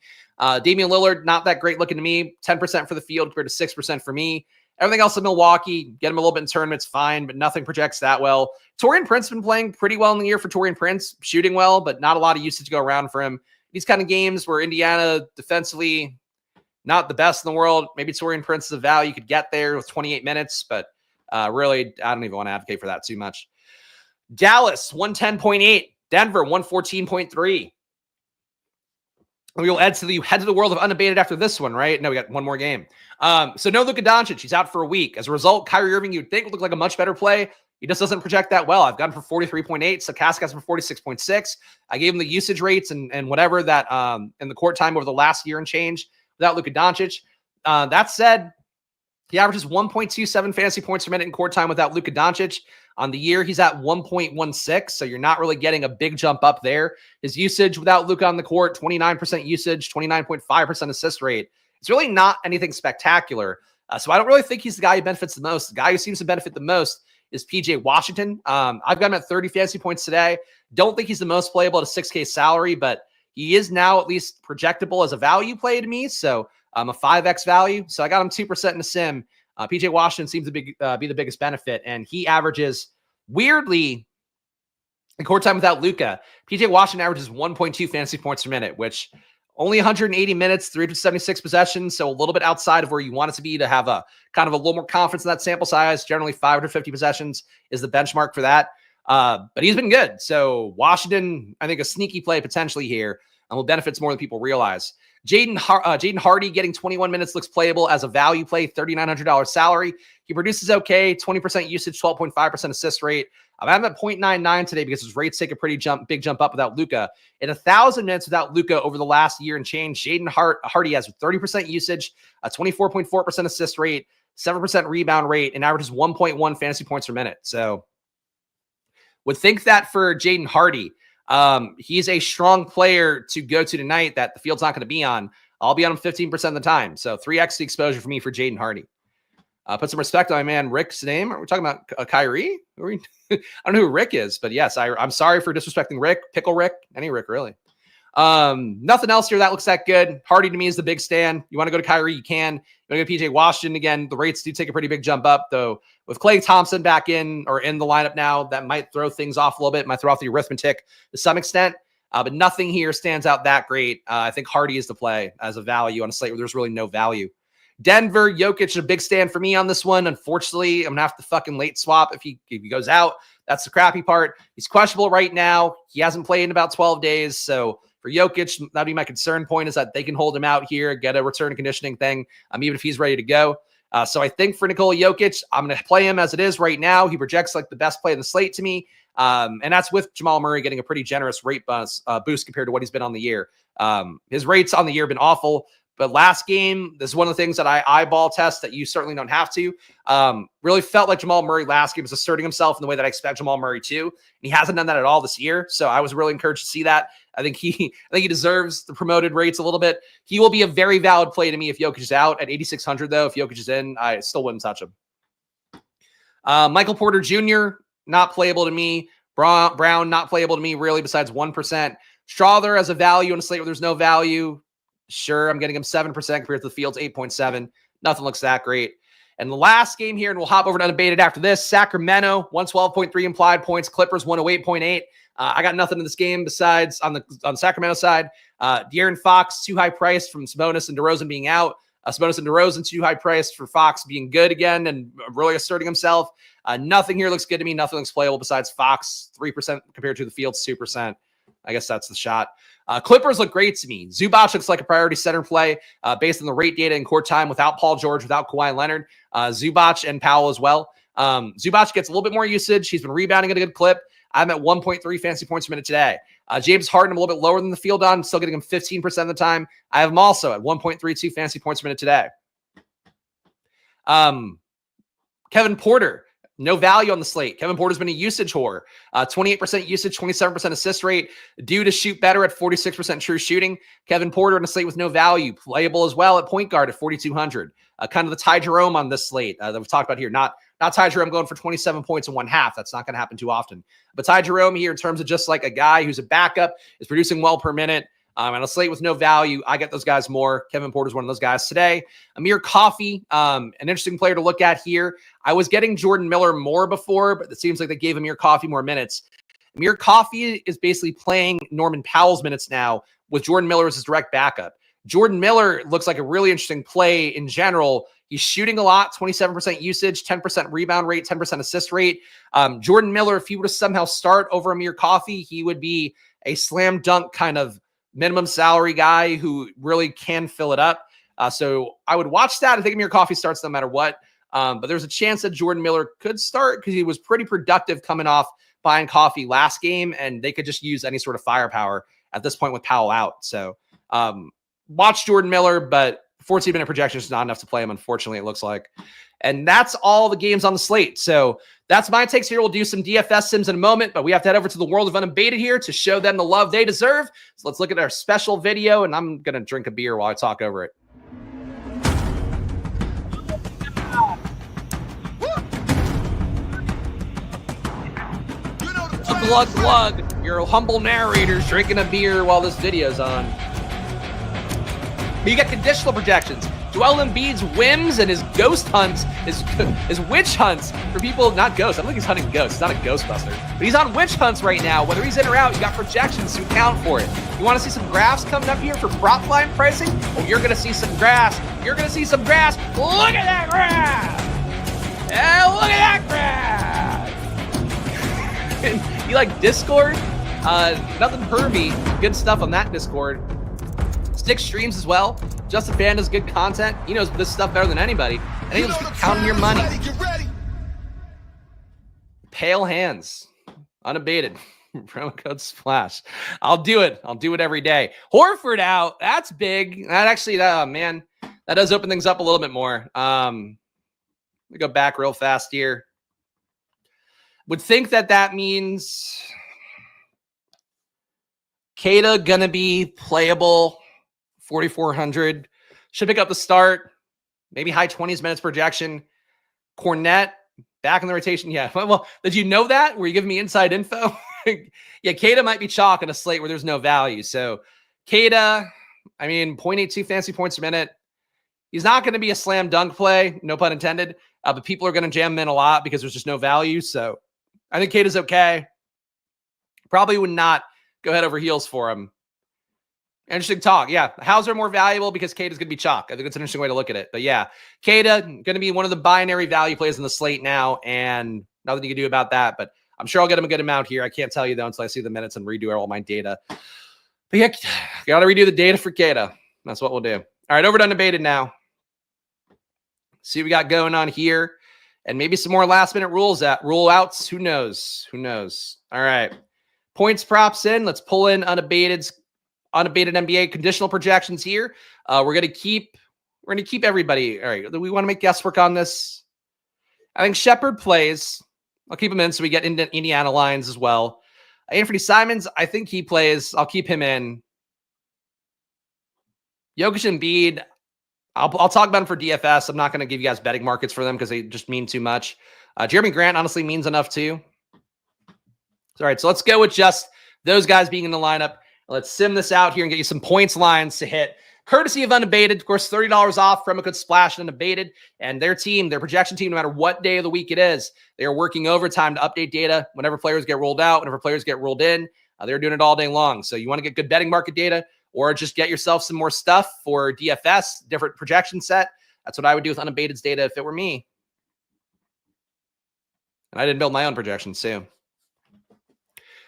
Damian Lillard, not that great looking to me. 10% for the field compared to 6% for me. Everything else in Milwaukee, get him a little bit in tournaments, fine, but nothing projects that well. Taurean Prince been playing pretty well in the year for Taurean Prince, shooting well, but not a lot of usage to go around for him. These kind of games where Indiana defensively, not the best in the world. Maybe Taurean Prince is a value. You could get there with 28 minutes, but really, I don't even want to advocate for that too much. Dallas, 110.8. Denver, 114.3. We will head to the world of Unabated after this one, right? No, we got one more game. So no Luka Doncic. He's out for a week. As a result, Kyrie Irving, you'd think would look like a much better play. He just doesn't project that well. I've got him for 43.8. Stokastic has him for 46.6. I gave him the usage rates and whatever that in the court time over the last year and change without Luka Doncic. That said, he averages 1.27 fantasy points per minute in court time without Luka Doncic. On the year, he's at 1.16, so you're not really getting a big jump up there. His usage without Luka on the court, 29% usage, 29.5% assist rate. It's really not anything spectacular. So I don't really think he's the guy who benefits the most. The guy who seems to benefit the most is PJ Washington. I've got him at 30 fantasy points today. Don't think he's the most playable at a 6K salary, but he is now at least projectable as a value play to me. So a 5X value. So I got him 2% in a sim. PJ Washington seems to be the biggest benefit, and he averages, weirdly, in court time without Luka, PJ Washington averages 1.2 fantasy points per minute, which only 180 minutes, 376 possessions, so a little bit outside of where you want it to be to have a kind of a little more confidence in that sample size. Generally, 550 possessions is the benchmark for that, but he's been good. So Washington, I think, a sneaky play potentially here, and will benefit more than people realize. Jaden Hardy getting 21 minutes looks playable as a value play, $3,900 salary. He produces okay, 20% usage, 12.5% assist rate. I'm at 0.99 today because his rates take a big jump up without Luka. In 1,000 minutes without Luka over the last year and change, Jaden Hardy has 30% usage, a 24.4% assist rate, 7% rebound rate, and averages 1.1 fantasy points per minute. So would think that for Jaden Hardy, he's a strong player to go to tonight that the field's not going to be on. I'll be on him 15% of the time. So 3X the exposure for me for Jaden Hardy. Put some respect on my man Rick's name. Are we talking about Kyrie? I don't know who Rick is, but yes, I'm sorry for disrespecting Rick. Pickle Rick. Any Rick, really. Nothing else here that looks that good. Hardy to me is the big stand. You want to go to Kyrie, you can. You want to go to PJ Washington again. The rates do take a pretty big jump up, though. With Klay Thompson back in or in the lineup now, that might throw things off a little bit. Might throw off the arithmetic to some extent, but nothing here stands out that great. I think Hardy is the play as a value on a slate where there's really no value. Denver, Jokic is a big stand for me on this one. Unfortunately, I'm going to have to fucking late swap if he goes out. That's the crappy part. He's questionable right now. He hasn't played in about 12 days. So for Jokic, that'd be my concern point, is that they can hold him out here, get a return conditioning thing, even if he's ready to go. So I think for Nikola Jokic, I'm going to play him as it is right now. He projects like the best play in the slate to me. And that's with Jamal Murray getting a pretty generous rate boost compared to what he's been on the year. His rates on the year have been awful. But last game, this is one of the things that I eyeball test that you certainly don't have to. Really felt like Jamal Murray last game was asserting himself in the way that I expect Jamal Murray to. And he hasn't done that at all this year. So I was really encouraged to see that. I think he deserves the promoted rates a little bit. He will be a very valid play to me if Jokic is out. At 8,600, though, if Jokic is in, I still wouldn't touch him. Michael Porter Jr., not playable to me. Brown, not playable to me, really, besides 1%. Strawther as a value on a slate where there's no value. Sure, I'm getting him 7% compared to the field's 8.7. Nothing looks that great. And the last game here, and we'll hop over to Unabated after this, Sacramento, 112.3 implied points, Clippers, 108.8. I got nothing in this game besides on the Sacramento side. De'Aaron Fox, too high price from Sabonis and DeRozan being out. Sabonis and DeRozan, too high price for Fox being good again and really asserting himself. Nothing here looks good to me. Nothing looks playable besides Fox, 3% compared to the field's 2%. I guess that's the shot. Clippers look great to me. Zubac looks like a priority center play based on the rate data in court time without Paul George, without Kawhi Leonard. Zubac and Powell as well. Zubac gets a little bit more usage. He's been rebounding at a good clip. I'm at 1.3 fantasy points per minute today. James Harden, a little bit lower than the field on. Still getting him 15% of the time. I have him also at 1.32 fantasy points per minute today. Kevin Porter, no value on the slate. Kevin Porter's been a usage whore. 28% usage, 27% assist rate. Due to shoot better at 46% true shooting. Kevin Porter on a slate with no value. Playable as well at point guard at 4,200. Kind of the Ty Jerome on this slate that we've talked about here. Not Not Ty Jerome going for 27 points in 1/2. That's not going to happen too often. But Ty Jerome here, in terms of just like a guy who's a backup, is producing well per minute. And a slate with no value, I get those guys more. Kevin Porter's one of those guys today. Amir Coffey, an interesting player to look at here. I was getting Jordan Miller more before, but it seems like they gave Amir Coffey more minutes. Amir Coffey is basically playing Norman Powell's minutes now with Jordan Miller as his direct backup. Jordan Miller looks like a really interesting play in general. He's shooting a lot, 27% usage, 10% rebound rate, 10% assist rate. Jordan Miller, if he were to somehow start over Amir Coffey, he would be a slam dunk kind of minimum salary guy who really can fill it up. So I would watch that. I think Amir Coffey starts no matter what. But there's a chance that Jordan Miller could start because he was pretty productive coming off buying Coffey last game, and they could just use any sort of firepower at this point with Powell out. So watch Jordan Miller, but 14-minute projection is not enough to play him, unfortunately, it looks like. And that's all the games on the slate. So that's my takes here. We'll do some DFS sims in a moment, but we have to head over to the world of Unabated here to show them the love they deserve. So let's look at our special video, and I'm going to drink a beer while I talk over it. Glug. Your humble narrator's drinking a beer while this video's on. But you got conditional projections. Joel Embiid's whims and his ghost hunts, his witch hunts for people, not ghosts. I don't think he's hunting ghosts. He's not a Ghostbuster. But he's on witch hunts right now. Whether he's in or out, you got projections to account for it. You want to see some graphs coming up here for prop line pricing? Well, you're going to see some graphs. You're going to see some graphs. Look at that graph. Yeah, look at that graph. You like Discord? Nothing pervy. Good stuff on that Discord. Stick streams as well. Justin Fan does good content. He knows this stuff better than anybody. And he'll just be counting your money. Pale hands. Unabated. Promo code SPLASH. I'll do it. I'll do it every day. Horford out. That's big. That actually, man, that does open things up a little bit more. Let me go back real fast here. Would think that means Keita gonna be playable. 4,400. Should pick up the start. Maybe high 20s minutes projection. Cornette back in the rotation. Yeah. Well, did you know that? Were you giving me inside info? Yeah, Keita might be chalk in a slate where there's no value. So Keita, 0.82 fantasy points a minute. He's not going to be a slam dunk play, no pun intended. But people are going to jam him in a lot because there's just no value. So I think Keita's okay. Probably would not go head over heels for him. Interesting talk. Yeah. Hauser more valuable because Keita's going to be chalk. I think it's an interesting way to look at it. But yeah, Keita going to be one of the binary value plays in the slate now, and nothing you can do about that. But I'm sure I'll get him a good amount here. I can't tell you, though, until I see the minutes and redo all my data. But yeah, got to redo the data for Keita. That's what we'll do. All right, over to Unabated now. See what we got going on here. And maybe some more last-minute rule outs. Who knows? Who knows? All right. Points props in. Let's pull in Unabated NBA conditional projections here. We're gonna keep everybody. All right, do we want to make guesswork on this? I think Shepherd plays. I'll keep him in so we get into Indiana lines as well. Anthony Simons, I think he plays. I'll keep him in. Jokic and Embiid, I'll talk about him for DFS. I'm not going to give you guys betting markets for them because they just mean too much. Jeremy Grant honestly means enough too. All right, so let's go with just those guys being in the lineup. Let's sim this out here and get you some points lines to hit. Courtesy of Unabated, of course, $30 off. Promo code SPLASH and Unabated. And their team, their projection team, no matter what day of the week it is, they are working overtime to update data whenever players get rolled out, whenever players get rolled in. They're doing it all day long. So you want to get good betting market data or just get yourself some more stuff for DFS, different projection set. That's what I would do with Unabated's data if it were me. And I didn't build my own projections too.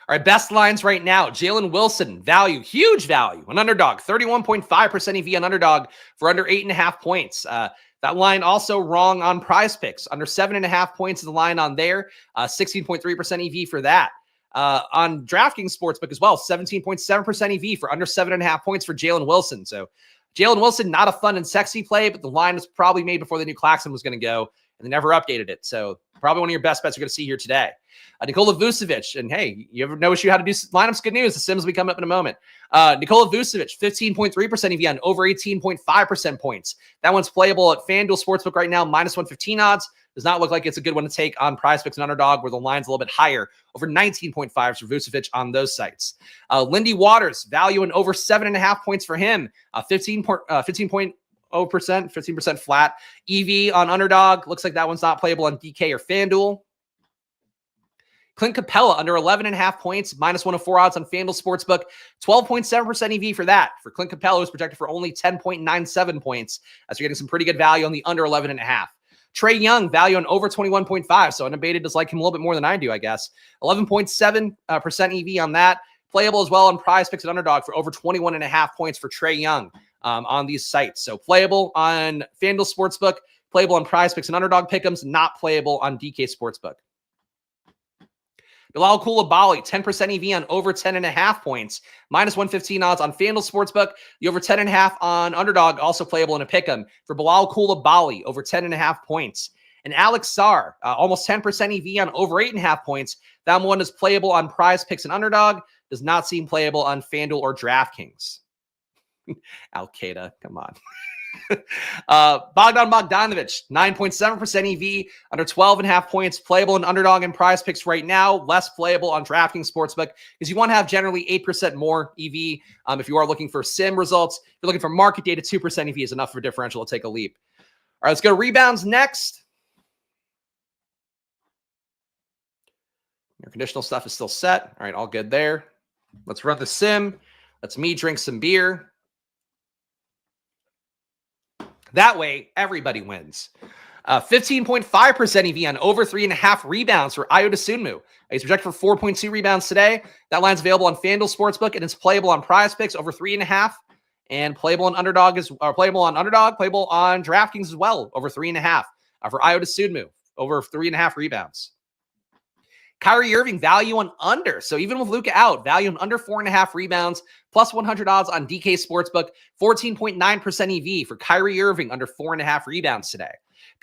All right, best lines right now. Jalen Wilson, value, huge value. An Underdog, 31.5% EV on Underdog for under 8.5 points. That line also wrong on PrizePicks. Under 7.5 points is the line on there. 16.3% EV for that. On DraftKings Sportsbook as well, 17.7% EV for under 7.5 points for Jalen Wilson. So Jalen Wilson, not a fun and sexy play, but the line was probably made before they knew Claxton was going to go, and they never updated it. So probably one of your best bets you're going to see here today. Nikola Vucevic, and hey, you ever know issue how to do lineups? Good news. The Sims will be coming up in a moment. Nikola Vucevic, 15.3% EV on over 18.5% points. That one's playable at FanDuel Sportsbook right now, -115 odds. Does not look like it's a good one to take on PrizePicks and Underdog, where the line's a little bit higher, over 19.5 for Vucevic on those sites. Lindy Waters, value in over 7.5 points for him. 15.0%, 15% flat. EV on Underdog, looks like that one's not playable on DK or FanDuel. Clint Capella under 11.5 points, minus 104 odds on FanDuel Sportsbook. 12.7% EV for that. For Clint Capella, who's projected for only 10.97 points. As you're getting some pretty good value on the under 11.5. Trae Young, value on over 21.5. So Unabated does like him a little bit more than I do, I guess. 11.7% EV on that. Playable as well on PrizePicks and Underdog for over 21.5 points for Trae Young on these sites. So playable on FanDuel Sportsbook, playable on PrizePicks and Underdog Pick'ems, not playable on DK Sportsbook. Bilal Coulibaly, 10% EV on over 10.5 points. Minus 115 odds on FanDuel Sportsbook. The over 10.5 on Underdog, also playable in a pick'em. For Bilal Coulibaly, over 10.5 points. And Alex Sarr, almost 10% EV on over 8.5 points. That one is playable on PrizePicks and Underdog. Does not seem playable on FanDuel or DraftKings. Al-Qaeda, come on. Bogdan Bogdanovic, 9.7% EV, under 12.5 points, playable in Underdog and PrizePicks right now, less playable on DraftKings Sportsbook, because you want to have generally 8% more EV if you are looking for sim results. If you're looking for market data, 2% EV is enough for a differential to take a leap. All right, let's go to rebounds next. Your conditional stuff is still set. All right, all good there. Let's run the sim. Let's me drink some beer. That way, everybody wins. 15.5% EV on over 3.5 rebounds for Ayo Dosunmu. He's projected for 4.2 rebounds today. That line's available on FanDuel Sportsbook, and it's playable on PrizePicks over 3.5, and playable on Underdog playable on DraftKings as well, over 3.5 for Ayo Dosunmu, over 3.5 rebounds. Kyrie Irving, value on under. So even with Luka out, value on under 4.5 rebounds, plus 100 odds on DK Sportsbook, 14.9% EV for Kyrie Irving under 4.5 rebounds today.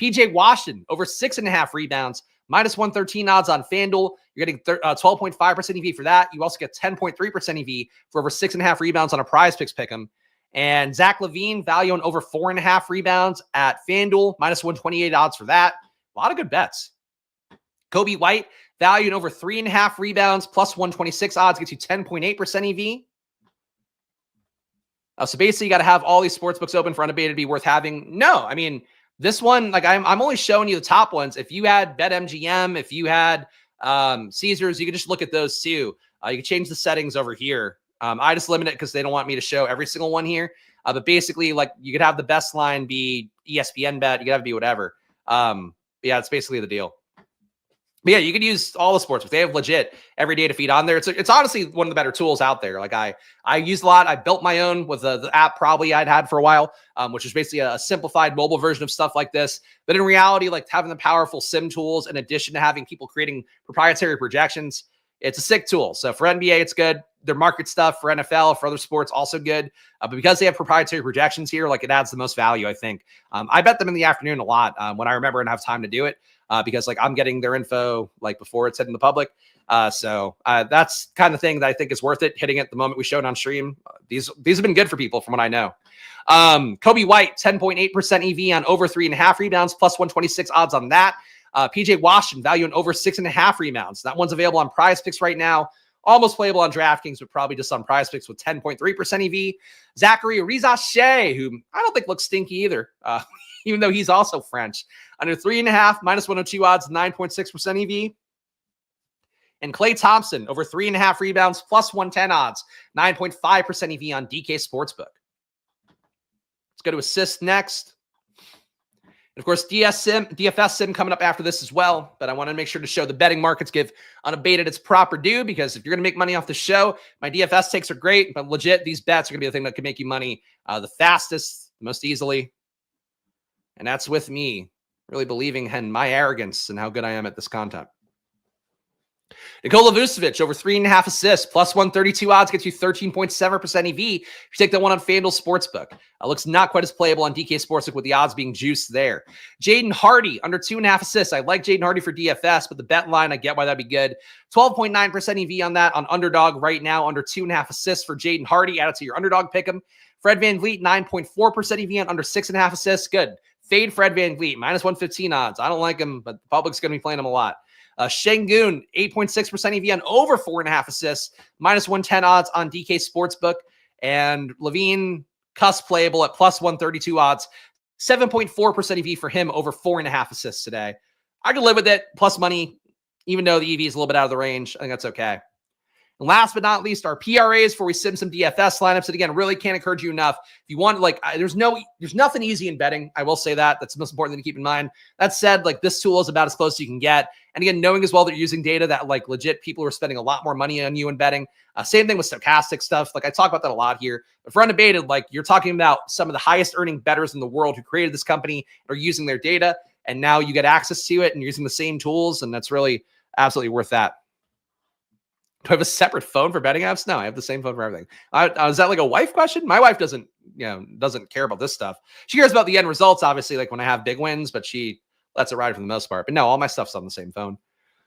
PJ Washington, over 6.5 rebounds, minus 113 odds on FanDuel. You're getting 12.5% EV for that. You also get 10.3% EV for over 6.5 rebounds on a PrizePicks Pick'em. And Zach LaVine, value on over 4.5 rebounds at FanDuel, minus 128 odds for that. A lot of good bets. Kobe White, value in over 3.5 rebounds, plus 126 odds, gets you 10.8% EV. So basically, you got to have all these sports books open for Unabated to be worth having. No, I mean, this one, like I'm only showing you the top ones. If you had BetMGM, if you had Caesars, you can just look at those too. You can change the settings over here. I just limit it because they don't want me to show every single one here. But basically, like you could have the best line be ESPN bet. You could have it be whatever. Yeah, it's basically the deal. But yeah, you could use all the sports. They have legit every data feed on there. It's honestly one of the better tools out there. Like I use a lot. I built my own with the app probably I'd had for a while, which is basically a simplified mobile version of stuff like this. But in reality, like having the powerful sim tools in addition to having people creating proprietary projections, it's a sick tool. So for NBA, it's good. Their market stuff for NFL, for other sports, also good. But because they have proprietary projections here, like it adds the most value, I think. I bet them in the afternoon a lot when I remember and have time to do it. Because like I'm getting their info like before it's hitting the public. So that's kind of thing that I think is worth it, hitting it the moment we showed on stream. These have been good for people from what I know. Kobe White, 10.8% EV on over 3.5 rebounds, plus 126 odds on that. PJ Washington, value on over 6.5 rebounds. That one's available on PrizePicks right now. Almost playable on DraftKings, but probably just on PrizePicks with 10.3% EV. Zachary Rizache, who I don't think looks stinky either, even though he's also French. Under 3.5, minus 102 odds, 9.6% EV. And Klay Thompson, over 3.5 rebounds, plus 110 odds, 9.5% EV on DK Sportsbook. Let's go to assists next. And of course, DFS Sim coming up after this as well. But I want to make sure to show the betting markets, give Unabated its proper due, because if you're going to make money off the show, my DFS takes are great, but legit, these bets are going to be the thing that can make you money the fastest, the most easily. And that's with me really believing in my arrogance and how good I am at this content. Nikola Vucevic, over 3.5 assists, plus 132 odds, gets you 13.7% EV. You take that one on FanDuel Sportsbook. Looks not quite as playable on DK Sportsbook with the odds being juiced there. Jaden Hardy, under 2.5 assists. I like Jaden Hardy for DFS, but the bet line, I get why that'd be good. 12.9% EV on that on Underdog right now, under 2.5 assists for Jaden Hardy. Add it to your Underdog pick'em. Fred VanVleet, 9.4% EV on under 6.5 assists. Good. Fade Fred VanVleet, minus 115 odds. I don't like him, but the public's going to be playing him a lot. Şengün, 8.6% EV on over 4.5 assists, minus 110 odds on DK Sportsbook. And Levine, Cuss playable at plus 132 odds, 7.4% EV for him over 4.5 assists today. I can live with it, plus money, even though the EV is a little bit out of the range. I think that's okay. And last but not least, our PRAs before we sim some DFS lineups. And again, really can't encourage you enough. If you want, there's nothing easy in betting. I will say that. That's the most important thing to keep in mind. That said, this tool is about as close as you can get. And again, knowing as well that you're using data that legit people are spending a lot more money on you in betting. Same thing with Stokastic stuff. I talk about that a lot here. But for Unabated, you're talking about some of the highest earning bettors in the world who created this company and are using their data. And now you get access to it and you're using the same tools. And that's really absolutely worth that. Do I have a separate phone for betting apps? No, I have the same phone for everything. Is that a wife question? My wife doesn't care about this stuff. She cares about the end results, obviously, when I have big wins, but she lets it ride for the most part. But no, all my stuff's on the same phone.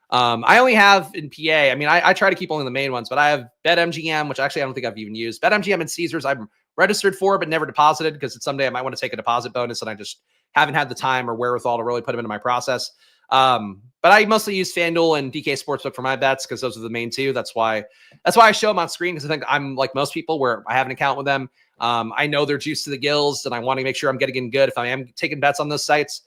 I only have in PA. I mean, I try to keep only the main ones, but I have BetMGM, which actually I don't think I've even used. BetMGM and Caesars I'm registered for, but never deposited because someday I might want to take a deposit bonus and I just haven't had the time or wherewithal to really put them into my process. But I mostly use FanDuel and DK Sportsbook for my bets because those are the main two. That's why I show them on screen because I think I'm like most people where I have an account with them. I know they're juiced to the gills and I want to make sure I'm getting in good if I am taking bets on those sites.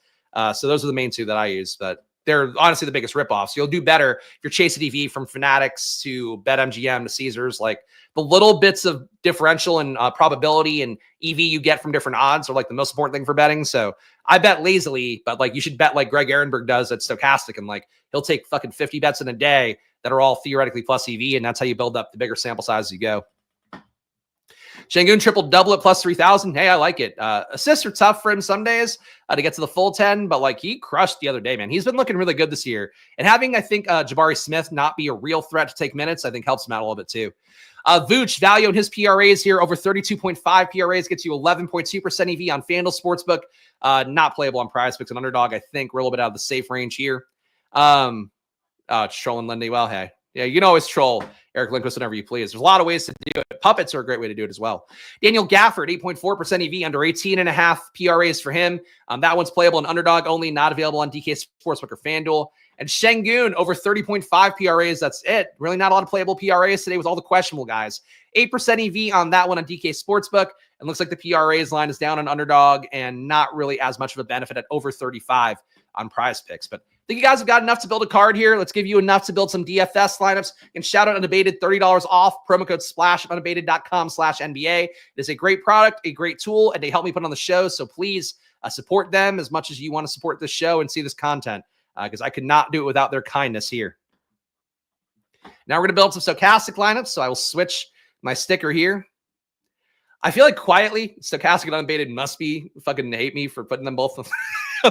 So those are the main two that I use, but they're honestly the biggest ripoffs. You'll do better if you're chasing EV from Fanatics to BetMGM to Caesars. The little bits of differential and probability and EV you get from different odds are the most important thing for betting. So I bet lazily, but you should bet like Greg Ehrenberg does at Stokastic, and he'll take fucking 50 bets in a day that are all theoretically plus EV, and that's how you build up the bigger sample size as you go. Şengün triple double at plus 3,000. Hey, I like it. Assists are tough for him some days to get to the full 10, but he crushed the other day, man. He's been looking really good this year. And having, I think, Jabari Smith not be a real threat to take minutes, I think helps him out a little bit too. Vooch, value in his PRAs here, over 32.5 PRAs, gets you 11.2% EV on FanDuel Sportsbook. Not playable on PrizePicks and Underdog, I think. We're a little bit out of the safe range here. Trolling Lindy. Well, hey. Yeah, you can always troll Eric Lindquist whenever you please. There's a lot of ways to do it. Puppets are a great way to do it as well. Daniel Gafford, 8.4% EV, under 18.5 PRAs for him. That one's playable in Underdog only, not available on DK Sportsbook or FanDuel. And Şengün, over 30.5 PRAs. That's it. Really not a lot of playable PRAs today with all the questionable guys. 8% EV on that one on DK Sportsbook. And looks like the PRAs line is down on Underdog and not really as much of a benefit at over 35 on PrizePicks. But I think you guys have got enough to build a card here. Let's give you enough to build some DFS lineups. And shout out Unabated, $30 off. Promo code SPLASH at unabated.com/NBA. It is a great product, a great tool, and they help me put on the show. So please support them as much as you want to support this show and see this content because I could not do it without their kindness here. Now we're going to build some Stokastic lineups. So I will switch my sticker here. I feel like quietly, Stokastic and Unabated must be fucking hate me for putting them both on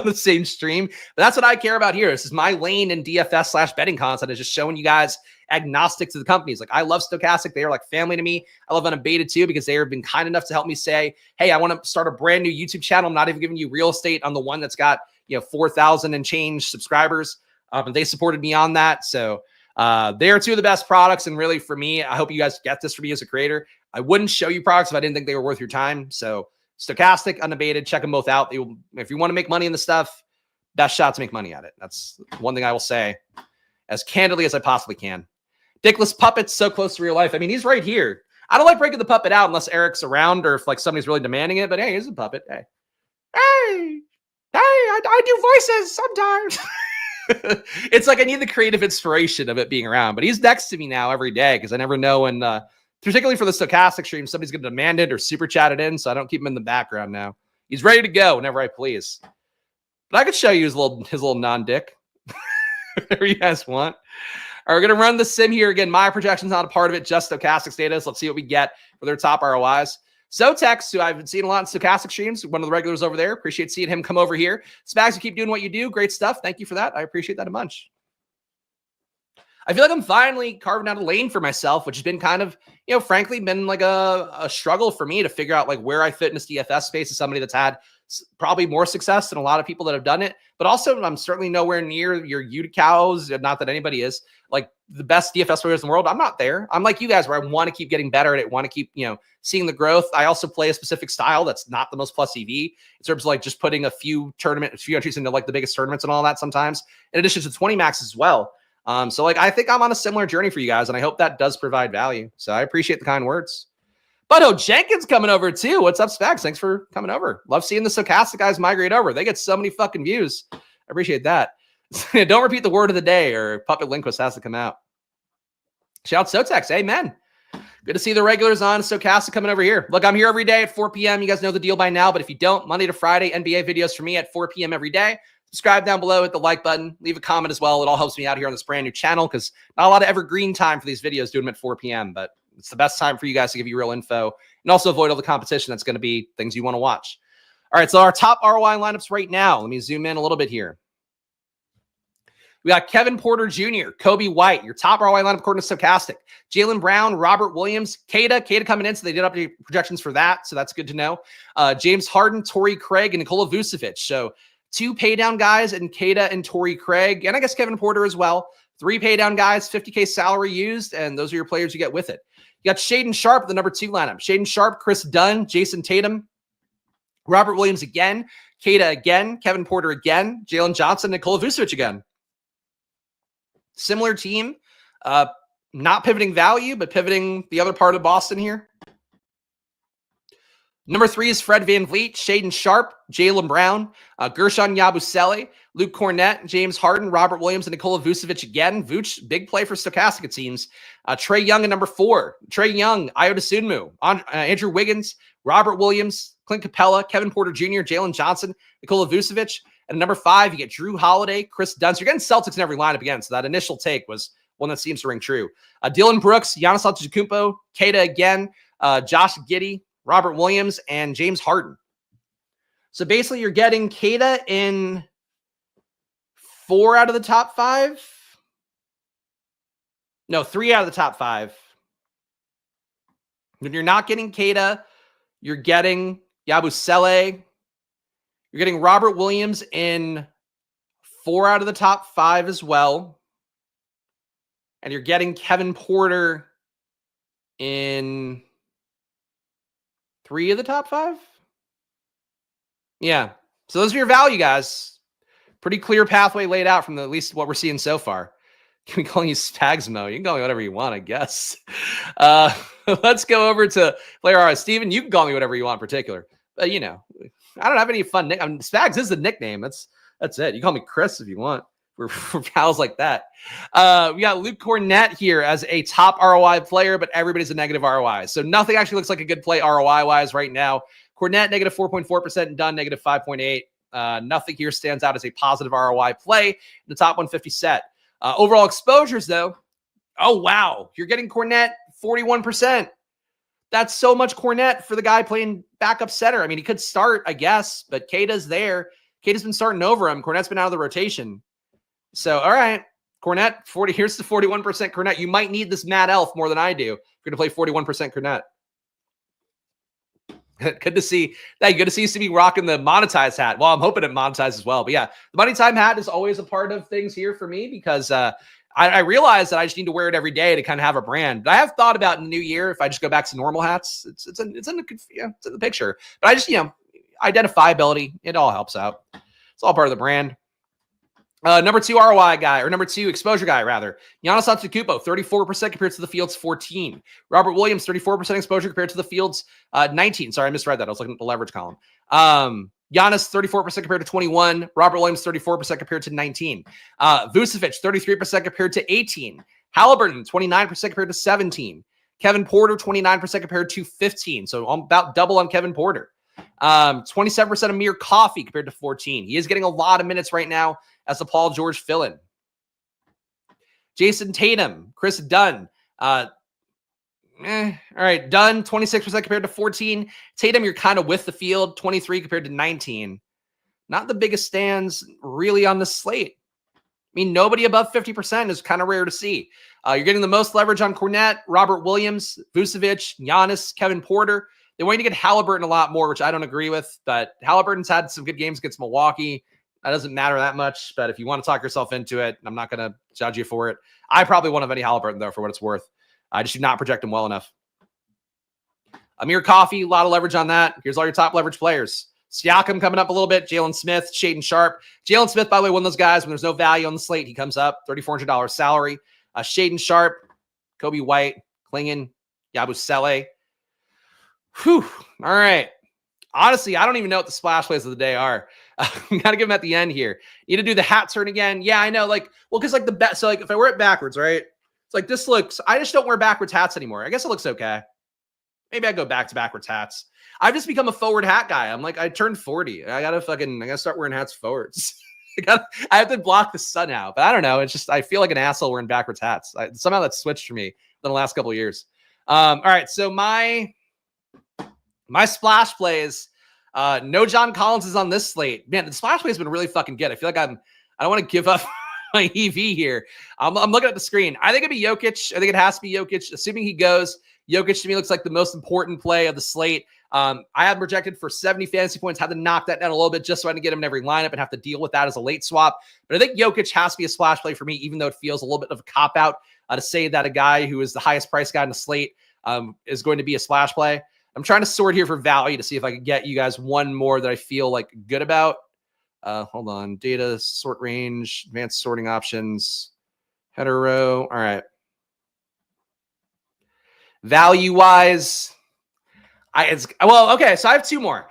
the same stream. But that's what I care about here. This is my lane in DFS/betting content, is just showing you guys agnostic to the companies. I love Stokastic. They are like family to me. I love Unabated too because they have been kind enough to help me say, hey, I want to start a brand new YouTube channel. I'm not even giving you real estate on the one that's got 4,000 and change subscribers. And they supported me on that. So they are two of the best products. And really for me, I hope you guys get this for me as a creator. I wouldn't show you products if I didn't think they were worth your time. So Stokastic, Unabated, check them both out. If you want to make money in the stuff, best shot to make money at it. That's one thing I will say as candidly as I possibly can. Dickless Puppet's so close to real life. I mean, he's right here. I don't like breaking the puppet out unless Eric's around or if somebody's really demanding it. But hey, here's a puppet. Hey, I do voices sometimes. It's I need the creative inspiration of it being around. But he's next to me now every day because I never know when, particularly for the Stokastic stream, somebody's going to demand it or super chat it in. So I don't keep him in the background now. He's ready to go whenever I please. But I could show you his little non-dick. Whatever you guys want. All right, we're going to run the sim here. Again, my projection's not a part of it, just Stokastic's data. So let's see what we get for their top ROIs. Zotex, who I've seen a lot in Stokastic streams, one of the regulars over there. Appreciate seeing him come over here. Spags, you keep doing what you do. Great stuff. Thank you for that. I appreciate that a bunch. I feel like I'm finally carving out a lane for myself, which has been kind of, frankly, been a struggle for me to figure out where I fit in this DFS space as somebody that's had probably more success than a lot of people that have done it. But also, I'm certainly nowhere near your Cows. Not that anybody is like the best DFS players in the world. I'm not there. I'm like you guys, where I want to keep getting better at it, want to keep seeing the growth. I also play a specific style that's not the most plus EV in terms of like just putting a few entries into like the biggest tournaments and all that sometimes, in addition to 20 max as well. So like I think I'm on a similar journey for you guys, and I hope that does provide value. So I appreciate the kind words. Butto Jenkins coming over too. What's up, Spags? Thanks for coming over. Love seeing the Stokastic guys migrate over. They get so many fucking views. I appreciate that. Don't repeat the word of the day, or Puppet Linquist has to come out. Shout out Sotex. Amen. Good to see the regulars on. Stokastic coming over here. Look, I'm here every day at 4 p.m. You guys know the deal by now, but if you don't, Monday to Friday, NBA videos for me at 4 p.m. every day. Subscribe down below, hit the like button, leave a comment as well. It all helps me out here on this brand new channel because not a lot of evergreen time for these videos doing them at 4 p.m., but it's the best time for you guys to give you real info and also avoid all the competition that's going to be things you want to watch. All right, so our top ROI lineups right now. Let me zoom in a little bit here. We got Kevin Porter Jr., Kobe White, your top ROI lineup according to Stokastic. Jaylen Brown, Robert Williams, Kada coming in, so they did update projections for that, so that's good to know. James Harden, Torrey Craig, and Nikola Vucevic. So 2 paydown guys in Kada and Torrey Craig, and I guess Kevin Porter as well. 3 paydown guys, 50K salary used, and those are your players you get with it. You got Shaedon Sharpe, the number 2 lineup. Shaedon Sharpe, Chris Dunn, Jason Tatum, Robert Williams again, Kada again, Kevin Porter again, Jalen Johnson, Nikola Vucevic again. Similar team, not pivoting value, but pivoting the other part of Boston here. Number 3 is Fred VanVleet, Shaedon Sharpe, Jaylen Brown, Gershon Yabusele, Luke Cornett, James Harden, Robert Williams, and Nikola Vucevic again. Vooch, big play for Stokastic, it seems. Trae Young at number 4. Trae Young, Iota Sunmu, Andrew Wiggins, Robert Williams, Clint Capella, Kevin Porter Jr., Jalen Johnson, Nikola Vucevic. And number 5, you get Drew Holiday, Chris Dunn. So you're getting Celtics in every lineup again. So that initial take was one that seems to ring true. Dylan Brooks, Giannis Antetokounmpo, Kada again, Josh Giddey, Robert Williams, and James Harden. So basically you're getting Kada in 4 out of the top 5. No, 3 out of the top 5. When you're not getting Kada, you're getting Yabusele. You're getting Robert Williams in 4 out of the top 5 as well. And you're getting Kevin Porter in 3 of the top 5? Yeah. So those are your value, guys. Pretty clear pathway laid out from at least what we're seeing so far. Can we call you Spags Mo? You can call me whatever you want, I guess. Let's go over to player R. Steven, you can call me whatever you want in particular. But, I don't have any fun nicknames. Spags is the nickname. That's it. You call me Chris if you want. We're pals like that. We got Luke Cornett here as a top ROI player, but everybody's a negative ROI. So nothing actually looks like a good play ROI-wise right now. Cornett, negative 4.4%, and Dunn, negative 5.8. Nothing here stands out as a positive ROI play in the top 150 set. Overall exposures, though, oh, wow. You're getting Cornett 41%. That's so much Cornett for the guy playing backup center. I mean, he could start, I guess, but Kada's there. Kada's been starting over him. Cornett's been out of the rotation. So, all right, Cornett, 40. Here's the 41% Cornett. You might need this Mad Elf more than I do. You're going to play 41% Cornett. Good to see that. Good to see you to be rocking the monetized hat. Well, I'm hoping it monetizes as well. But yeah, the Money Time hat is always a part of things here for me because I realize that I just need to wear it every day to kind of have a brand. But I have thought about in the new year if I just go back to normal hats. It's in the picture. But I just identifiability. It all helps out. It's all part of the brand. Number 2 ROI guy, or number 2 exposure guy, rather. Giannis Antetokounmpo, 34% compared to the field's 14. Robert Williams, 34% exposure compared to the field's 19. Sorry, I misread that. I was looking at the leverage column. Giannis, 34% compared to 21. Robert Williams, 34% compared to 19. Vucevic, 33% compared to 18. Halliburton, 29% compared to 17. Kevin Porter, 29% compared to 15. So about double on Kevin Porter. 27% Amir Coffey compared to 14. He is getting a lot of minutes right now as the Paul George fill-in. Jason Tatum, Chris Dunn. All right, Dunn, 26% compared to 14. Tatum, you're kind of with the field, 23 compared to 19. Not the biggest stands really on the slate. I mean, nobody above 50% is kind of rare to see. You're getting the most leverage on Cornett, Robert Williams, Vucevic, Giannis, Kevin Porter. They want you to get Halliburton a lot more, which I don't agree with, but Halliburton's had some good games against Milwaukee. That doesn't matter that much, but if you want to talk yourself into it, I'm not going to judge you for it. I probably won't have any Halliburton, though, for what it's worth. I just do not project him well enough. Amir Coffey, a lot of leverage on that. Here's all your top leverage players. Siakam coming up a little bit. Jalen Smith, Shaedon Sharpe. Jalen Smith, by the way, one of those guys when there's no value on the slate, he comes up. $3,400 salary. Shaedon Sharpe, Kobe White, Klingon, Yabusele. Whew. All right. Honestly, I don't even know what the splash plays of the day are. We got to give them at the end here. You need to do the hat turn again. Yeah, I know. Because the bet. So if I wear it backwards, right? It's like this looks. I just don't wear backwards hats anymore. I guess it looks okay. Maybe I go back to backwards hats. I've just become a forward hat guy. I'm like, I turned 40. I gotta start wearing hats forwards. I have to block the sun out. But I don't know. It's just I feel like an asshole wearing backwards hats. Somehow that's switched for me in the last couple of years. All right. So my splash plays. No John Collins is on this slate. Man, the splash play has been really fucking good. I feel like I don't want to give up my EV here. I'm looking at the screen. I think it'd be Jokic. I think it has to be Jokic. Assuming he goes, Jokic to me looks like the most important play of the slate. I had projected for 70 fantasy points, had to knock that down a little bit just so I can get him in every lineup and have to deal with that as a late swap. But I think Jokic has to be a splash play for me, even though it feels a little bit of a cop-out to say that a guy who is the highest price guy in the slate is going to be a splash play. I'm trying to sort here for value to see if I can get you guys one more that I feel like good about. Hold on. Data, sort range, advanced sorting options, header row. All right. Value-wise, okay, so I have two more.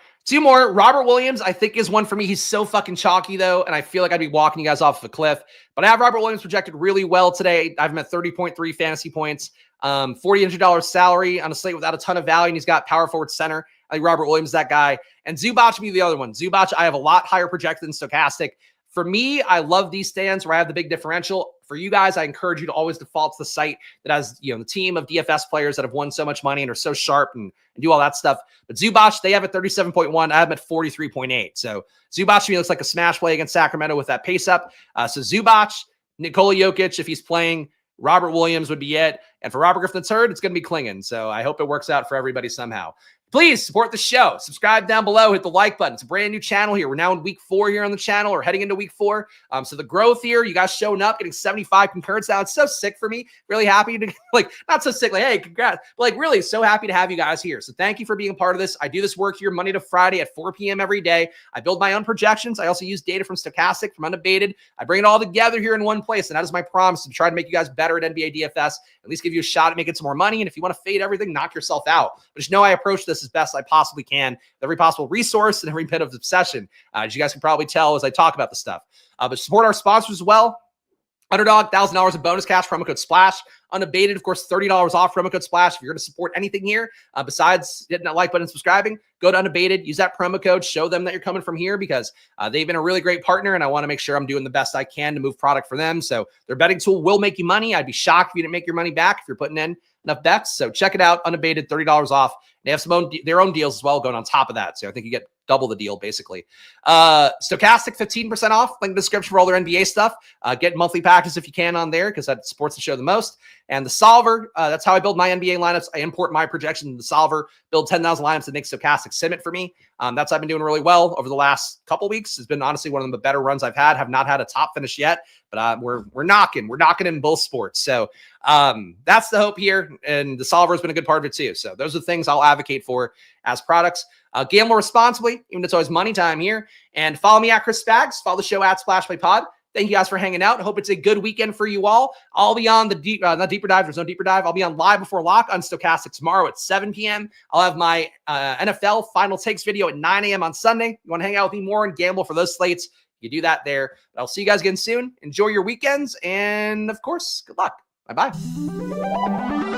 Robert Williams, I think, is one for me. He's so fucking chalky, though, and I feel like I'd be walking you guys off a cliff. But I have Robert Williams projected really well today. I have him at 30.3 fantasy points, $4,800 salary on a slate without a ton of value, and he's got power forward center. I think Robert Williams is that guy. And Zubac would be the other one. Zubac, I have a lot higher projected than Stokastic. For me, I love these stands where I have the big differential. For you guys, I encourage you to always default to the site that has, the team of DFS players that have won so much money and are so sharp and do all that stuff. But Zubac, they have at 37.1. I have them at 43.8. So Zubac to me looks like a smash play against Sacramento with that pace up. So Zubac, Nikola Jokic, if he's playing, Robert Williams would be it. And for Robert Griffin III, it's going to be Klingon. So I hope it works out for everybody somehow. Please support the show. Subscribe down below. Hit the like button. It's a brand new channel here. We're now in week 4 here on the channel, or heading into week 4. So the growth here, you guys showing up, getting 75 concurrents now. It's so sick for me. Really happy to, not so sick, hey, congrats. But really so happy to have you guys here. So thank you for being a part of this. I do this work here Monday to Friday at 4 p.m. every day. I build my own projections. I also use data from Stokastic, from Unabated. I bring it all together here in one place. And that is my promise, to try to make you guys better at NBA DFS, at least give you a shot at making some more money. And if you want to fade everything, knock yourself out. But just know I approach this as best I possibly can, with every possible resource and every bit of obsession, as you guys can probably tell as I talk about the stuff. But support our sponsors as well. Underdog, $1,000 in bonus cash, promo code SPLASH. Unabated, of course, $30 off, promo code SPLASH. If you're going to support anything here, besides hitting that like button and subscribing, go to Unabated, use that promo code, show them that you're coming from here, because they've been a really great partner, and I want to make sure I'm doing the best I can to move product for them. So their betting tool will make you money. I'd be shocked if you didn't make your money back if you're putting in enough bets. So check it out, Unabated, $30 off. They have their own deals as well going on top of that. So I think you get double the deal, basically. Stokastic, 15% off. Link in the description for all their NBA stuff. Get monthly packages if you can on there, because that supports the show the most. And the Solver, that's how I build my NBA lineups. I import my projection to the Solver, build 10,000 lineups that make Stokastic sim it for me. That's I've been doing really well over the last couple weeks. It's been honestly one of the better runs I've had. Have not had a top finish yet, but we're knocking in both sports. So that's the hope here, and the Solver has been a good part of it too. So those are the things I'll advocate for as products. Gamble responsibly, even though it's always money time here. And follow me at Chris Spags. Follow the show at SplashPlayPod. Thank you guys for hanging out. I hope it's a good weekend for you all. I'll be on the not deeper dive. There's no deeper dive. I'll be on live before lock on Stokastic tomorrow at 7 p.m. I'll have my NFL final takes video at 9 a.m. on Sunday. You want to hang out with me more and gamble for those slates, you do that there. But I'll see you guys again soon. Enjoy your weekends. And of course, good luck. Bye-bye.